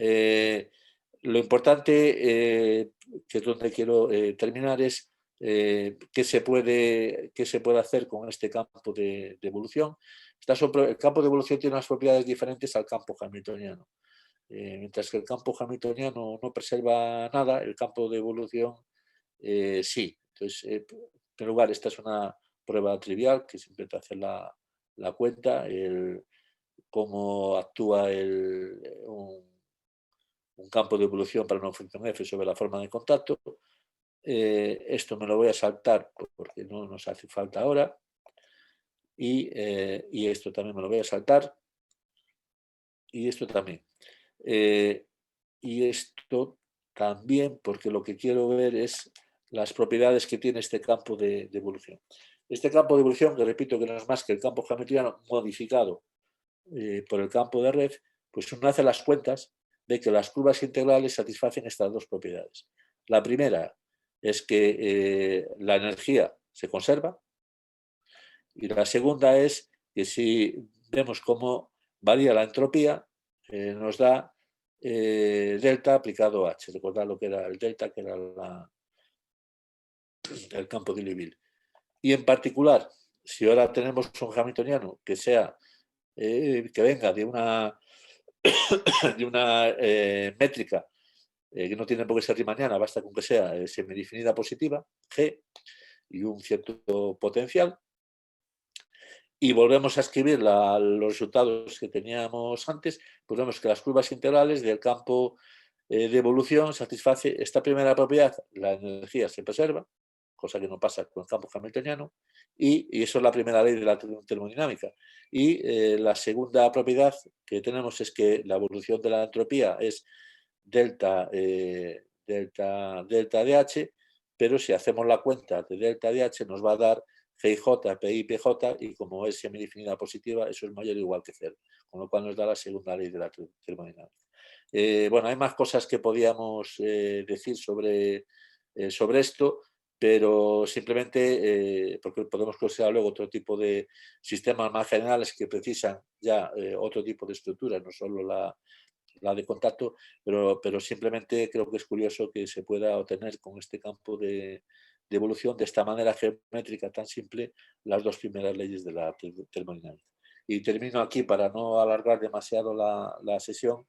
lo importante, que es donde quiero terminar, es qué se puede hacer con este campo de evolución. El campo de evolución tiene unas propiedades diferentes al campo hamiltoniano. Mientras que el campo hamiltoniano no preserva nada, el campo de evolución sí. Entonces, en primer lugar, esta es una prueba trivial que siempre te hace la cuenta, cómo actúa un campo de evolución para una función f sobre la forma de contacto. Esto me lo voy a saltar porque no nos hace falta ahora. Y esto también me lo voy a saltar. Y esto también. Y esto también, porque lo que quiero ver es las propiedades que tiene este campo de evolución. Este campo de evolución, que repito que no es más que el campo hamiltoniano modificado por el campo de red, pues uno hace las cuentas de que las curvas integrales satisfacen estas dos propiedades. La primera es que la energía se conserva, y la segunda es que si vemos cómo varía la entropía, nos da delta aplicado a H. Recordad lo que era el delta, que era el campo de Liouville. Y en particular, si ahora tenemos un hamiltoniano que sea que venga de una métrica que no tiene por qué ser riemanniana, basta con que sea semidefinida positiva, G, y un cierto potencial, y volvemos a escribir los resultados que teníamos antes, pues vemos que las curvas integrales del campo de evolución satisface esta primera propiedad, la energía se preserva, cosa que no pasa con el campo hamiltoniano, y eso es la primera ley de la termodinámica. Y la segunda propiedad que tenemos es que la evolución de la entropía es delta de H, pero si hacemos la cuenta de delta de H nos va a dar GIJ, PI, PJ, y como es semidefinida positiva, eso es mayor o igual que cero, con lo cual nos da la segunda ley de la termodinámica. Bueno, hay más cosas que podíamos decir sobre esto, pero simplemente porque podemos considerar luego otro tipo de sistemas más generales que precisan ya otro tipo de estructuras, no solo la de contacto, pero simplemente creo que es curioso que se pueda obtener con este campo de evolución de esta manera geométrica tan simple las dos primeras leyes de la termodinámica. Y termino aquí para no alargar demasiado la sesión,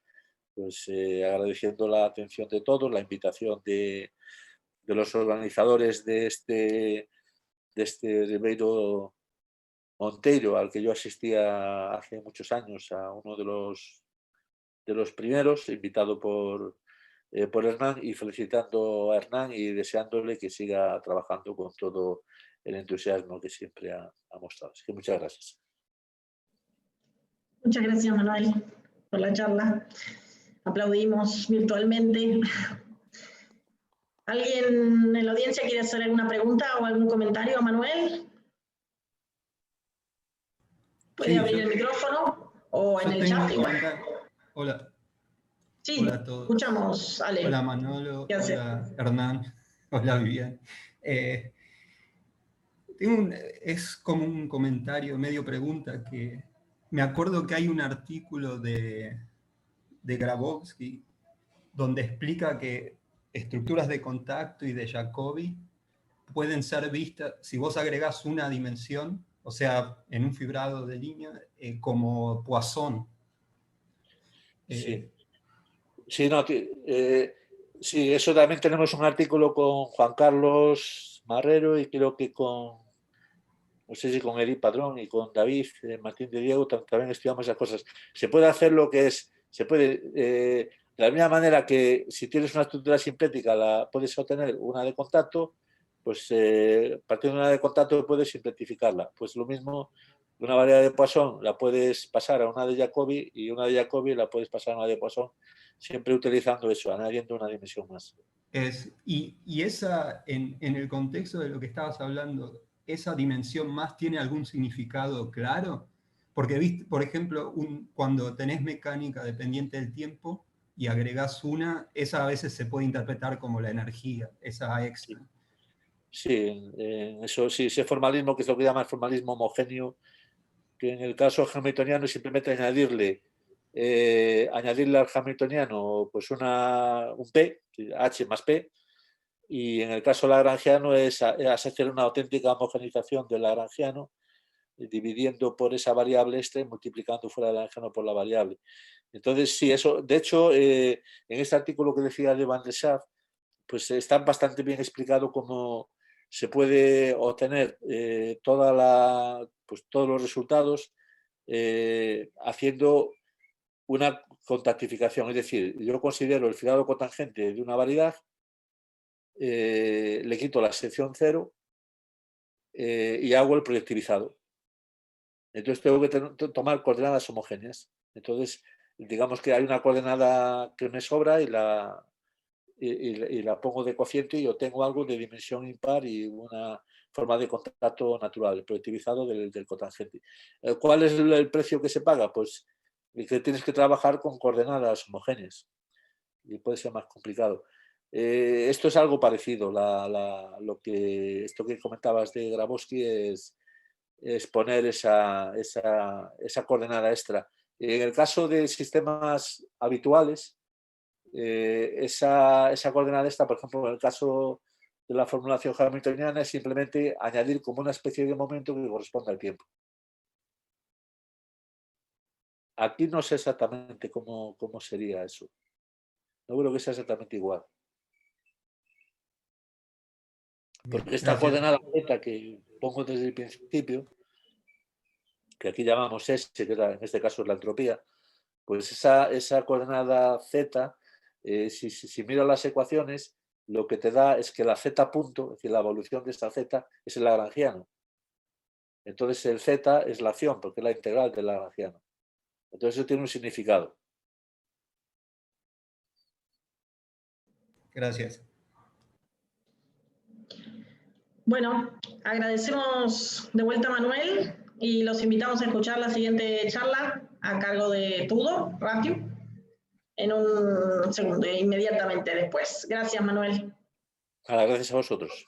pues agradeciendo la atención de todos, la invitación de los organizadores de este Ribeiro Monteiro, al que yo asistía hace muchos años, a uno de los primeros, invitado por Hernán, y felicitando a Hernán y deseándole que siga trabajando con todo el entusiasmo que siempre ha mostrado. Así que muchas gracias. Muchas gracias, Manuel, por la charla. Aplaudimos virtualmente. ¿Alguien en la audiencia quiere hacer alguna pregunta o algún comentario a Manuel? Puede abrir el micrófono o en el chat igual. Hola. Sí, hola a todos. Escuchamos, Ale. Hola Manolo, hola Hernán, hola Vivian. Es como un comentario, medio pregunta, que me acuerdo que hay un artículo de Grabowski donde explica que estructuras de contacto y de Jacobi pueden ser vistas, si vos agregás una dimensión, o sea, en un fibrado de línea, como Poisson. Sí. Sí, no, sí, eso también tenemos un artículo con Juan Carlos Marrero y creo que con, no sé si con Edith Padrón y con David Martín de Diego también estudiamos esas cosas. Se puede hacer lo que es, se puede, de la misma manera que si tienes una estructura simplética la puedes obtener una de contacto, pues partiendo de una de contacto puedes simplificarla. Pues lo mismo, una variedad de Poisson la puedes pasar a una de Jacobi y una de Jacobi la puedes pasar a una de Poisson, siempre utilizando eso, añadiendo una dimensión más. Y esa, en el contexto de lo que estabas hablando, ¿esa dimensión más tiene algún significado claro? Porque, ¿viste? Por ejemplo, cuando tenés mecánica dependiente del tiempo y agregás una, esa a veces se puede interpretar como la energía, esa extra. Sí, eso sí, ese formalismo que es lo que llama el formalismo homogéneo, que en el caso hamiltoniano es simplemente añadirle al hamiltoniano pues un P, H más P, y en el caso lagrangiano es hacer una auténtica homogenización del lagrangiano, dividiendo por esa variable extra y multiplicando fuera del lagrangiano por la variable. Entonces, sí, eso, de hecho, en este artículo que decía de Van der Schaaf, pues está bastante bien explicado cómo se puede obtener todos los resultados haciendo una contactificación. Es decir, yo considero el filado cotangente de una variedad, le quito la sección 0 y hago el proyectivizado. Entonces tengo que tomar coordenadas homogéneas. Entonces, digamos que hay una coordenada que me sobra y la pongo de cociente y obtengo algo de dimensión impar y una forma de contacto natural, el proyectivizado del cotangente. ¿Cuál es el precio que se paga? Pues que tienes que trabajar con coordenadas homogéneas y puede ser más complicado. Esto es algo parecido. Esto que comentabas de Grabowski es poner esa coordenada extra. En el caso de sistemas habituales, esa coordenada extra, por ejemplo, en el caso de la formulación hamiltoniana, es simplemente añadir como una especie de momento que corresponde al tiempo. Aquí no sé exactamente cómo sería eso. No creo que sea exactamente igual. Porque esta coordenada Z que pongo desde el principio, que aquí llamamos S, que en este caso es la entropía, pues esa coordenada Z, si miro las ecuaciones, lo que te da es que la Z punto, es decir, la evolución de esta Z, es el lagrangiano. Entonces el Z es la acción, porque es la integral del lagrangiano. Entonces eso tiene un significado. Gracias. Bueno, agradecemos de vuelta a Manuel y los invitamos a escuchar la siguiente charla a cargo de Tudo Ratio en un segundo, inmediatamente después. Gracias, Manuel. Gracias a vosotros.